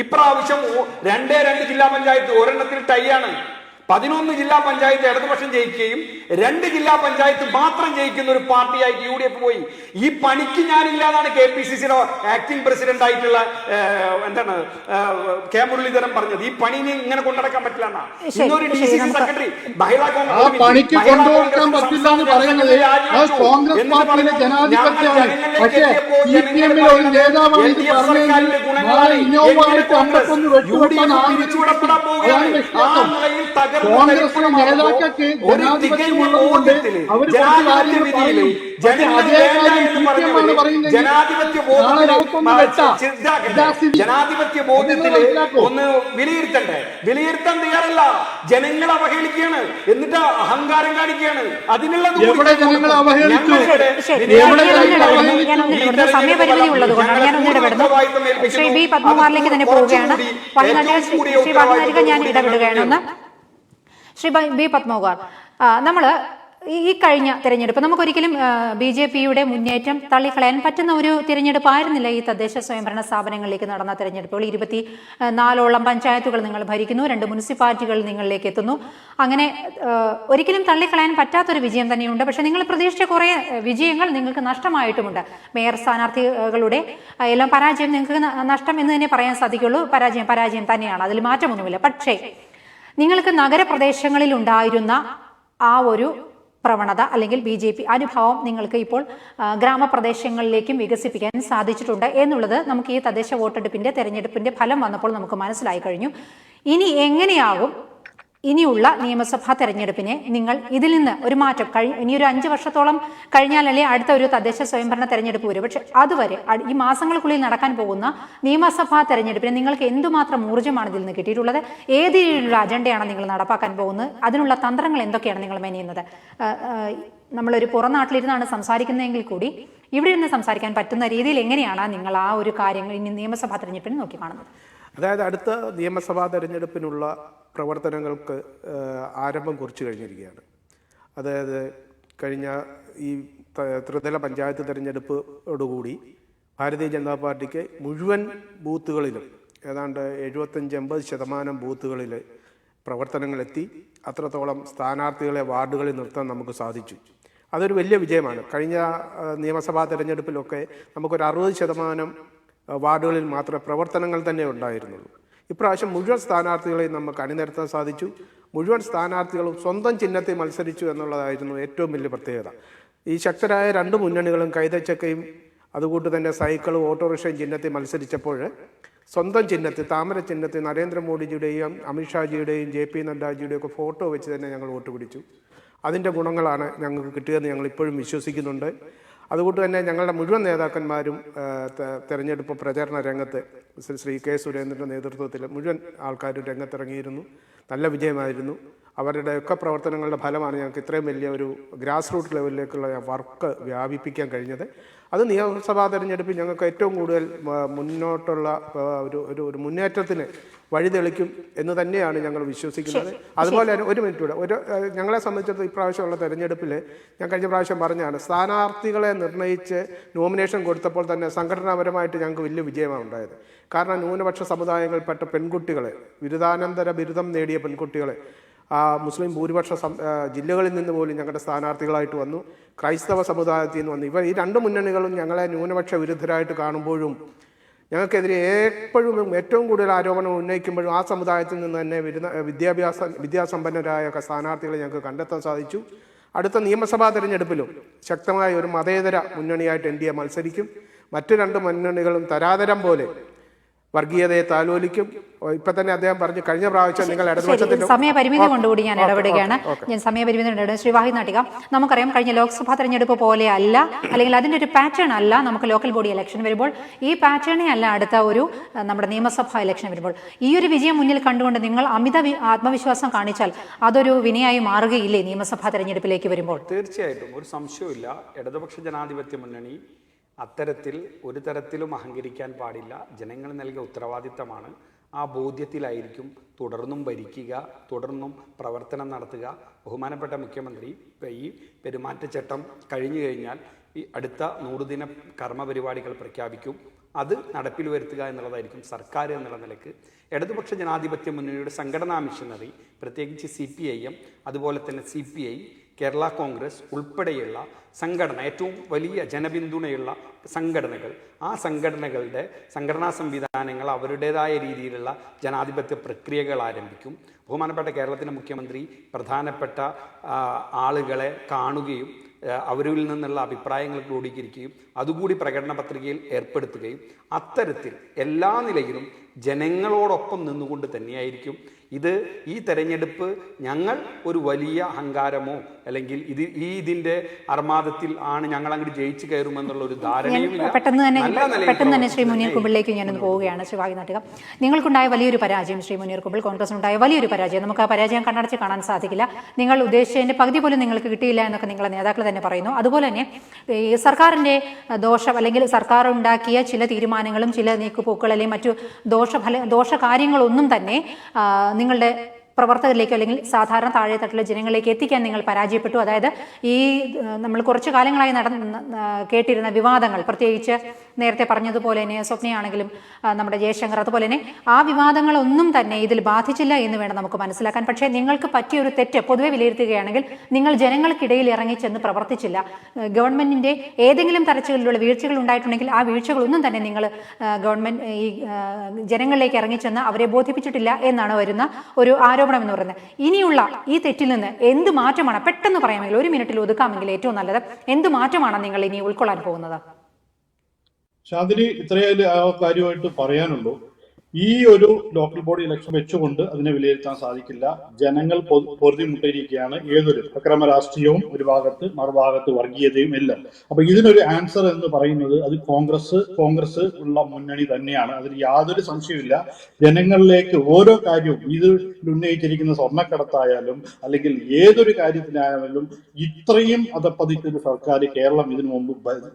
ഇപ്രാവശ്യം 2 ജില്ലാ പഞ്ചായത്ത് ഒരെണ്ണത്തിൽ ടൈ ആണ്. 11 ജില്ലാ പഞ്ചായത്ത് ഇടതുപക്ഷം ജയിക്കുകയും 2 ജില്ലാ പഞ്ചായത്ത് മാത്രം ജയിക്കുന്ന ഒരു പാർട്ടിയായിട്ട് UDF പോയി. ഈ പണിക്ക് ഞാനില്ലാതാണ് KPCCയുടെ ആക്ടിംഗ് പ്രസിഡന്റ് ആയിട്ടുള്ള K മുരളീധരൻ പറഞ്ഞത്. ഈ പണിനെ ഇങ്ങനെ കൊണ്ടുനടക്കാൻ പറ്റില്ല. ഇന്നൊരു DCC സെക്രട്ടറി മഹിളാ കോൺഗ്രസ് കോൺഗ്രസിലെ നേതാക്കൾക്ക് ജനാധിപത്യമുള്ളതുകൊണ്ട് അവർ ജനാധിപത്യ ബോധ്യത്തിൽ ഒന്ന് വിലയിരുത്താൻ തയ്യാറല്ല. ജനങ്ങൾ അവഹേളിക്കുകയാണ്, എന്നിട്ട് അഹങ്കാരം കാണിക്കുകയാണ്. അതിനുള്ളത് ജനങ്ങളെ അവഹേളിച്ചു. സമയപരിമിതി ഉള്ളത് കൊണ്ടാണ് ഞാൻ ഒന്ന് ഇടപെടുന്നു. ശ്രീ ബി പത്മകുമാറിലേക്ക് തന്നെ പോവുകയാണ്. ശ്രീ വാഹിദ് ഞാൻ ഇടപെടുകയാണ്. ഒന്ന് ശ്രീ ബി പത്മകുമാർ, നമ്മൾ ഈ കഴിഞ്ഞ തിരഞ്ഞെടുപ്പ് നമുക്കൊരിക്കലും BJPയുടെ മുന്നേറ്റം തള്ളിക്കളയാൻ പറ്റുന്ന ഒരു തിരഞ്ഞെടുപ്പായിരുന്നില്ല. ഈ തദ്ദേശ സ്വയംഭരണ സ്ഥാപനങ്ങളിലേക്ക് നടന്ന തിരഞ്ഞെടുപ്പുകൾ 24ഓളം പഞ്ചായത്തുകൾ നിങ്ങൾ ഭരിക്കുന്നു, 2 മുനിസിപ്പാലിറ്റികൾ നിങ്ങളിലേക്ക് എത്തുന്നു. അങ്ങനെ ഒരിക്കലും തള്ളിക്കളയാൻ പറ്റാത്തൊരു വിജയം തന്നെയുണ്ട്. പക്ഷെ നിങ്ങൾ പ്രതീക്ഷിച്ച കുറേ വിജയങ്ങൾ നിങ്ങൾക്ക് നഷ്ടമായിട്ടുമുണ്ട്. മേയർ സ്ഥാനാർത്ഥികളുടെ എല്ലാം പരാജയം നിങ്ങൾക്ക് നഷ്ടം എന്ന് തന്നെ പറയാൻ സാധിക്കുള്ളൂ. പരാജയം തന്നെയാണ്, അതിൽ മാറ്റമൊന്നുമില്ല. പക്ഷേ നിങ്ങൾക്ക് നഗരപ്രദേശങ്ങളിൽ ഉണ്ടായിരുന്ന ആ ഒരു പ്രവണത അല്ലെങ്കിൽ BJP അനുഭവം നിങ്ങൾക്ക് ഇപ്പോൾ ഗ്രാമപ്രദേശങ്ങളിലേക്കും വികസിപ്പിക്കാൻ സാധിച്ചിട്ടുണ്ട് എന്നുള്ളത് നമുക്ക് ഈ തദ്ദേശ വോട്ടെടുപ്പിന്റെ തെരഞ്ഞെടുപ്പിന്റെ ഫലം വന്നപ്പോൾ നമുക്ക് മനസ്സിലായി കഴിഞ്ഞു. ഇനി എങ്ങനെയാകും ഇനിയുള്ള നിയമസഭാ തെരഞ്ഞെടുപ്പിനെ നിങ്ങൾ ഇതിൽ നിന്ന് ഒരു മാറ്റം ഇനിയൊരു 5 വർഷത്തോളം കഴിഞ്ഞാലല്ലേ അടുത്ത ഒരു തദ്ദേശ സ്വയംഭരണ തെരഞ്ഞെടുപ്പ് വരും. പക്ഷെ അതുവരെ ഈ മാസങ്ങൾക്കുള്ളിൽ നടക്കാൻ പോകുന്ന നിയമസഭാ തെരഞ്ഞെടുപ്പിന് നിങ്ങൾക്ക് എന്തുമാത്രം ഊർജ്ജമാണ് ഇതിൽ നിന്ന് കിട്ടിയിട്ടുള്ളത്? ഏത് രീതിയിലുള്ള അജണ്ടയാണ് നിങ്ങൾ നടപ്പാക്കാൻ പോകുന്നത്? അതിനുള്ള തന്ത്രങ്ങൾ എന്തൊക്കെയാണ് നിങ്ങൾ മെനയുന്നത്? നമ്മളൊരു പുറം നാട്ടിലിരുന്നാണ് സംസാരിക്കുന്നതെങ്കിൽ കൂടി ഇവിടെ നിന്ന് സംസാരിക്കാൻ പറ്റുന്ന രീതിയിൽ എങ്ങനെയാണ് നിങ്ങൾ ആ ഒരു കാര്യങ്ങൾ ഇനി നിയമസഭാ തെരഞ്ഞെടുപ്പിന് നോക്കി കാണുന്നത്? അതായത് അടുത്ത നിയമസഭാ തെരഞ്ഞെടുപ്പിനുള്ള പ്രവർത്തനങ്ങൾക്ക് ആരംഭം കുറിച്ചു കഴിഞ്ഞിരിക്കുകയാണ്. അതായത് കഴിഞ്ഞ ഈ ത്രിതല പഞ്ചായത്ത് തെരഞ്ഞെടുപ്പോടുകൂടി ഭാരതീയ ജനതാ പാർട്ടിക്ക് മുഴുവൻ ബൂത്തുകളിലും ഏതാണ്ട് 75-80% ബൂത്തുകളിൽ പ്രവർത്തനങ്ങളെത്തി. അത്രത്തോളം സ്ഥാനാർത്ഥികളെ വാർഡുകളിൽ നിർത്താൻ നമുക്ക് സാധിച്ചു. അതൊരു വലിയ വിജയമാണ്. കഴിഞ്ഞ നിയമസഭാ തെരഞ്ഞെടുപ്പിലൊക്കെ നമുക്കൊരു 60% വാർഡുകളിൽ മാത്രമേ പ്രവർത്തനങ്ങൾ തന്നെ ഉണ്ടായിരുന്നുള്ളൂ. ഇപ്രാവശ്യം മുഴുവൻ സ്ഥാനാർത്ഥികളെയും നമുക്ക് അണിനിരത്താൻ സാധിച്ചു. മുഴുവൻ സ്ഥാനാർത്ഥികളും സ്വന്തം ചിഹ്നത്തിൽ മത്സരിച്ചു എന്നുള്ളതായിരുന്നു ഏറ്റവും വലിയ പ്രത്യേകത. ഈ ശക്തരായ 2 മുന്നണികളും കൈതച്ചക്കയും അതുകൊണ്ട് തന്നെ സൈക്കിളും ഓട്ടോറിക്ഷയും ചിഹ്നത്തിൽ മത്സരിച്ചപ്പോൾ സ്വന്തം ചിഹ്നത്തിൽ താമര ചിഹ്നത്തിൽ നരേന്ദ്രമോദിജിയുടെയും അമിത്ഷാജിയുടെയും JP നഡ്ഡാജിയുടെയും ഒക്കെ ഫോട്ടോ വെച്ച് തന്നെ ഞങ്ങൾ വോട്ട് പിടിച്ചു. അതിൻ്റെ ഗുണങ്ങളാണ് ഞങ്ങൾക്ക് കിട്ടിയതെന്ന് ഞങ്ങൾ ഇപ്പോഴും വിശ്വസിക്കുന്നുണ്ട്. അതുകൊണ്ട് തന്നെ ഞങ്ങളുടെ മുഴുവൻ നേതാക്കന്മാരും തെരഞ്ഞെടുപ്പ് പ്രചരണ രംഗത്ത് ശ്രീ K. സുരേന്ദ്രൻ്റെ നേതൃത്വത്തിൽ മുഴുവൻ ആൾക്കാരും രംഗത്തിറങ്ങിയിരുന്നു. നല്ല വിജയമായിരുന്നു. അവരുടെയൊക്കെ പ്രവർത്തനങ്ങളുടെ ഫലമാണ് ഞങ്ങൾക്ക് ഇത്രയും വലിയ ഒരു ഗ്രാസ് റൂട്ട് ലെവലിലേക്കുള്ള വർക്ക് വ്യാപിപ്പിക്കാൻ കഴിഞ്ഞത്. അത് നിയമസഭാ തെരഞ്ഞെടുപ്പിൽ ഞങ്ങൾക്ക് ഏറ്റവും കൂടുതൽ മുന്നോട്ടുള്ള ഒരു മുന്നേറ്റത്തിന് വഴിതെളിക്കും എന്ന് തന്നെയാണ് ഞങ്ങൾ വിശ്വസിക്കുന്നത്. അതുപോലെ തന്നെ ഒരു മിനിറ്റ് കൂടെ, ഞങ്ങളെ സംബന്ധിച്ചിടത്തോളം ഇപ്രാവശ്യമുള്ള തെരഞ്ഞെടുപ്പിൽ ഞാൻ കഴിഞ്ഞ പ്രാവശ്യം പറഞ്ഞാണ്, സ്ഥാനാർത്ഥികളെ നിർണ്ണയിച്ച് നോമിനേഷൻ കൊടുത്തപ്പോൾ തന്നെ സംഘടനാപരമായിട്ട് ഞങ്ങൾക്ക് വലിയ വിജയമാണ് ഉണ്ടായത്. കാരണം ന്യൂനപക്ഷ സമുദായങ്ങളിൽപ്പെട്ട പെൺകുട്ടികളെ, ബിരുദാനന്തര ബിരുദം നേടിയ പെൺകുട്ടികളെ മുസ്ലിം ഭൂരിപക്ഷ ജില്ലകളിൽ നിന്ന് പോലും ഞങ്ങളുടെ സ്ഥാനാർത്ഥികളായിട്ട് വന്നു. ക്രൈസ്തവ സമുദായത്തിൽ നിന്ന് വന്നു. ഈ 2 മുന്നണികളും ഞങ്ങളെ ന്യൂനപക്ഷ വിരുദ്ധരായിട്ട് കാണുമ്പോഴും ഞങ്ങൾക്കെതിരെ എപ്പോഴും ഏറ്റവും കൂടുതൽ ആരോപണം ഉന്നയിക്കുമ്പോഴും ആ സമുദായത്തിൽ നിന്ന് തന്നെ വിദ്യാസമ്പന്നരായ സ്ഥാനാർത്ഥികളെ ഞങ്ങൾക്ക് കണ്ടെത്താൻ സാധിച്ചു. അടുത്ത നിയമസഭാ തെരഞ്ഞെടുപ്പിലും ശക്തമായ ഒരു മതേതര മുന്നണിയായിട്ട് NDA മത്സരിക്കും. മറ്റു 2 മുന്നണികളും തരാതരം പോലെ വർഗീയതയെ താലോലിക്കും. ഇപ്പൊ തന്നെ അദ്ദേഹം പറഞ്ഞു, കഴിഞ്ഞ പ്രാവശ്യം നിങ്ങൾ ഇടതുപക്ഷത്തിന്റെ സമയപരിമിതി കൊണ്ടുകൂടി ഞാൻ ഇടപെടുകയാണ്. ശ്രീ വാഹിദ് നാട്ടിക, നമുക്കറിയാം കഴിഞ്ഞ ലോക്സഭാ തെരഞ്ഞെടുപ്പ് പോലെ അല്ല, അല്ലെങ്കിൽ അതിന്റെ ഒരു പാറ്റേൺ അല്ല നമുക്ക് ലോക്കൽ ബോഡി ഇലക്ഷൻ വരുമ്പോൾ. ഈ പാറ്റേണേ അല്ല അടുത്ത ഒരു നമ്മുടെ നിയമസഭാ ഇലക്ഷൻ വരുമ്പോൾ. ഈ ഒരു വിജയം മുന്നിൽ കണ്ടുകൊണ്ട് നിങ്ങൾ അമിത ആത്മവിശ്വാസം കാണിച്ചാൽ അതൊരു വിനയായി മാറുകയില്ലേ നിയമസഭാ തെരഞ്ഞെടുപ്പിലേക്ക് വരുമ്പോൾ? തീർച്ചയായിട്ടും ഒരു സംശയമില്ല. ഇടതുപക്ഷ ജനാധിപത്യ മുന്നണി അത്തരത്തിൽ ഒരു തരത്തിലും അഹങ്കരിക്കാൻ പാടില്ല. ജനങ്ങൾ നൽകിയ ഉത്തരവാദിത്തമാണ്. ആ ബോധ്യത്തിലായിരിക്കും തുടർന്നും ഭരിക്കുക, തുടർന്നും പ്രവർത്തനം നടത്തുക. ബഹുമാനപ്പെട്ട മുഖ്യമന്ത്രി ഈ പെരുമാറ്റച്ചട്ടം കഴിഞ്ഞു കഴിഞ്ഞാൽ ഈ അടുത്ത 100 ദിന കർമ്മപരിപാടികൾ പ്രഖ്യാപിക്കും. അത് നടപ്പിൽ വരുത്തുക എന്നുള്ളതായിരിക്കും സർക്കാർ എന്നുള്ള നിലക്ക്. ഇടതുപക്ഷ ജനാധിപത്യ മുന്നണിയുടെ സംഘടനാ മിഷനറി, പ്രത്യേകിച്ച് CPIM, അതുപോലെ തന്നെ CPI, കേരള കോൺഗ്രസ് ഉൾപ്പെടെയുള്ള സംഘടന, ഏറ്റവും വലിയ ജനപിന്തുണയുള്ള സംഘടനകൾ, ആ സംഘടനകളുടെ സംഘടനാ സംവിധാനങ്ങൾ അവരുടേതായ രീതിയിലുള്ള ജനാധിപത്യ പ്രക്രിയകൾ ആരംഭിക്കും. ബഹുമാനപ്പെട്ട കേരളത്തിൻ്റെ മുഖ്യമന്ത്രി പ്രധാനപ്പെട്ട ആളുകളെ കാണുകയും അവരിൽ നിന്നുള്ള അഭിപ്രായങ്ങൾ ക്രോഡീകരിക്കുകയും അതുകൂടി പ്രകടന പത്രികയിൽ ഏർപ്പെടുത്തുകയും അത്തരത്തിൽ എല്ലാ നിലയിലും ജനങ്ങളോടൊപ്പം നിന്നുകൊണ്ട് തന്നെയായിരിക്കും ഈ തെരഞ്ഞെടുപ്പ്. ഞങ്ങൾ ഒരു വലിയ അഹങ്കാരമോ അല്ലെങ്കിൽ ഇതിന്റെ അർമാദത്തിൽ ആണ് ഞങ്ങൾ അങ്ങോട്ട് ജയിച്ചു കയറുമെന്നുള്ള ഒരു ധാരണയും പെട്ടെന്ന് തന്നെ ശ്രീ മുനീർ കുമ്പിളിലേക്ക് ഞാനൊന്ന് പോവുകയാണ്. ശ്രീ വാഹിദ് നാട്ടിക, നിങ്ങൾക്കുണ്ടായ വലിയൊരു പരാജയം, ശ്രീ മുനീർ കുമ്പിൾ, കോൺഗ്രസിനുണ്ടായ വലിയൊരു പരാജയം, നമുക്ക് ആ പരാജയം കണ്ണടച്ച് കാണാൻ സാധിക്കില്ല. നിങ്ങൾ ഉദ്ദേശിച്ചതിന്റെ പകുതി പോലും നിങ്ങൾക്ക് കിട്ടിയില്ല എന്നൊക്കെ നിങ്ങളെ നേതാക്കൾ തന്നെ പറയുന്നു. അതുപോലെ തന്നെ ഈ സർക്കാരിന്റെ ദോഷം അല്ലെങ്കിൽ സർക്കാർ ഉണ്ടാക്കിയ ചില തീരുമാനങ്ങളും ചില നീക്കുപോക്കുകൾ അല്ലെങ്കിൽ മറ്റു ദോഷകാര്യങ്ങളൊന്നും തന്നെ നിങ്ങളുടെ പ്രവർത്തകരിലേക്കോ അല്ലെങ്കിൽ സാധാരണ താഴെത്തട്ടിലെ ജനങ്ങളിലേക്ക് എത്തിക്കാൻ നിങ്ങൾ പരാജയപ്പെട്ടു. അതായത് ഈ നമ്മൾ കുറച്ചു കാലങ്ങളായി കേട്ടിരുന്ന വിവാദങ്ങൾ, പ്രത്യേകിച്ച് നേരത്തെ പറഞ്ഞതുപോലെ തന്നെ സ്വപ്നയാണെങ്കിലും നമ്മുടെ ജയശങ്കർ, അതുപോലെ തന്നെ ആ വിവാദങ്ങളൊന്നും തന്നെ ഇതിൽ ബാധിച്ചില്ല എന്ന് വേണം നമുക്ക് മനസ്സിലാക്കാൻ. പക്ഷേ നിങ്ങൾക്ക് പറ്റിയൊരു തെറ്റ് പൊതുവെ വിലയിരുത്തുകയാണെങ്കിൽ നിങ്ങൾ ജനങ്ങൾക്കിടയിൽ ഇറങ്ങിച്ചെന്ന് പ്രവർത്തിച്ചില്ല. ഗവൺമെന്റിന്റെ ഏതെങ്കിലും തരത്തിലുള്ള വീഴ്ചകൾ ഉണ്ടായിട്ടുണ്ടെങ്കിൽ ആ വീഴ്ചകളൊന്നും തന്നെ നിങ്ങൾ ഈ ജനങ്ങളിലേക്ക് ഇറങ്ങിച്ചെന്ന് അവരെ ബോധിപ്പിച്ചിട്ടില്ല എന്നാണ് വരുന്ന ഒരു ആരോപണം എന്ന് പറയുന്നത്. ഇനിയുള്ള ഈ തെറ്റിൽ നിന്ന് എന്ത് മാറ്റമാണ്, പെട്ടെന്ന് പറയാമെങ്കിൽ 1 മിനിറ്റിൽ ഒതുക്കാമെങ്കിൽ ഏറ്റവും നല്ലത്, എന്ത് മാറ്റമാണ് നിങ്ങൾ ഇനി ഉൾക്കൊള്ളാൻ പോകുന്നത്? ശാന്തിനി, ഇത്രയേ കാര്യമായിട്ട് പറയാനുള്ളൂ. ഈ ഒരു ലോക്കൽ ബോഡി ഇലക്ഷൻ വെച്ചുകൊണ്ട് അതിനെ വിലയിരുത്താൻ സാധിക്കില്ല. ജനങ്ങൾ പൊറുതിമുട്ടിയിരിക്കുകയാണ്. ഏതൊരു അക്രമ രാഷ്ട്രീയവും ഒരു ഭാഗത്ത്, മറുഭാഗത്ത് വർഗീയതയും എല്ലാം. അപ്പൊ ഇതിനൊരു ആൻസർ എന്ന് പറയുന്നത് അത് കോൺഗ്രസ് ഉള്ള മുന്നണി തന്നെയാണ്. അതിൽ യാതൊരു സംശയമില്ല. ജനങ്ങളിലേക്ക് ഓരോ കാര്യവും, ഇത് ഉന്നയിച്ചിരിക്കുന്ന സ്വർണ്ണക്കടത്തായാലും അല്ലെങ്കിൽ ഏതൊരു കാര്യത്തിനായാലും ഇത്രയും അധപ്പതിച്ചൊരു സർക്കാർ കേരളം ഇതിനു മുമ്പ്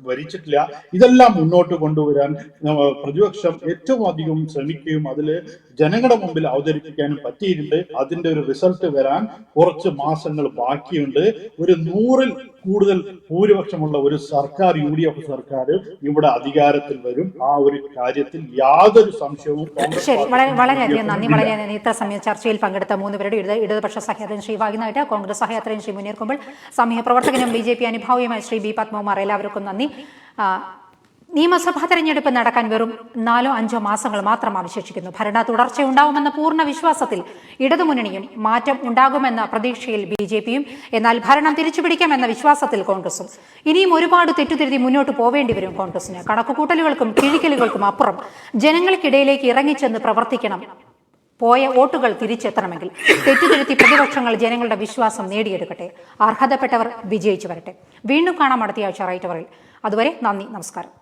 ഭരിച്ചിട്ടില്ല. ഇതെല്ലാം മുന്നോട്ട് കൊണ്ടുവരാൻ പ്രതിപക്ഷം ഏറ്റവും അധികം ശ്രമിക്കുകയും അതിൽ ജനങ്ങളുടെ മുമ്പിൽ അവതരിപ്പിക്കാനും പറ്റിയിട്ടുണ്ട്. അതിന്റെ ഒരു റിസൾട്ട് വരാൻ കുറച്ച് മാസങ്ങൾ ബാക്കിയുണ്ട്. ഒരു 100-ൽ കൂടുതൽ ഭൂരിപക്ഷമുള്ള ഒരു സർക്കാർ, UDF സർക്കാർ ഇവിടെ അധികാരത്തിൽ വരും. ആ ഒരു കാര്യത്തിൽ യാതൊരു സംശയവും. ശരി, വളരെയധികം നന്ദി. വളരെയധികം ഇത്ര സമയം ചർച്ചയിൽ പങ്കെടുത്ത 3 പേരുടെ ഇടതുപക്ഷ സഹയാത്രികൻ ശ്രീ വാഹിദ്, കോൺഗ്രസ് സഹയാത്രികൻ ശ്രീ മുനീർ കുമ്പൾ, സാമൂഹ്യ പ്രവർത്തകനും BJP അനുഭാവിയുമായ ശ്രീ B. പത്മകുമാർ, എല്ലാവർക്കും നന്ദി. നിയമസഭാ തെരഞ്ഞെടുപ്പ് നടക്കാൻ വെറും 4-5 മാസങ്ങൾ മാത്രം അവശേഷിക്കുന്നു. ഭരണ തുടർച്ചയുണ്ടാവുമെന്ന പൂർണ്ണ വിശ്വാസത്തിൽ ഇടതുമുന്നണിയും മാറ്റം ഉണ്ടാകുമെന്ന പ്രതീക്ഷയിൽ BJPയും, എന്നാൽ ഭരണം തിരിച്ചുപിടിക്കാമെന്ന വിശ്വാസത്തിൽ കോൺഗ്രസും. ഇനിയും ഒരുപാട് തെറ്റുതിരുത്തി മുന്നോട്ട് പോവേണ്ടി വരും കോൺഗ്രസിന്. കണക്കുകൂട്ടലുകൾക്കും കിഴിക്കലുകൾക്കും അപ്പുറം ജനങ്ങൾക്കിടയിലേക്ക് ഇറങ്ങിച്ചെന്ന് പ്രവർത്തിക്കണം. പോയ വോട്ടുകൾ തിരിച്ചെത്തണമെങ്കിൽ തെറ്റുതിരുത്തി പ്രതിപക്ഷങ്ങൾ ജനങ്ങളുടെ വിശ്വാസം നേടിയെടുക്കട്ടെ. അർഹതപ്പെട്ടവർ വിജയിച്ചു വരട്ടെ. വീണ്ടും കാണാം അടുത്തയാഴ്ച റൈറ്റ് അവറിൽ. അതുവരെ നന്ദി, നമസ്കാരം.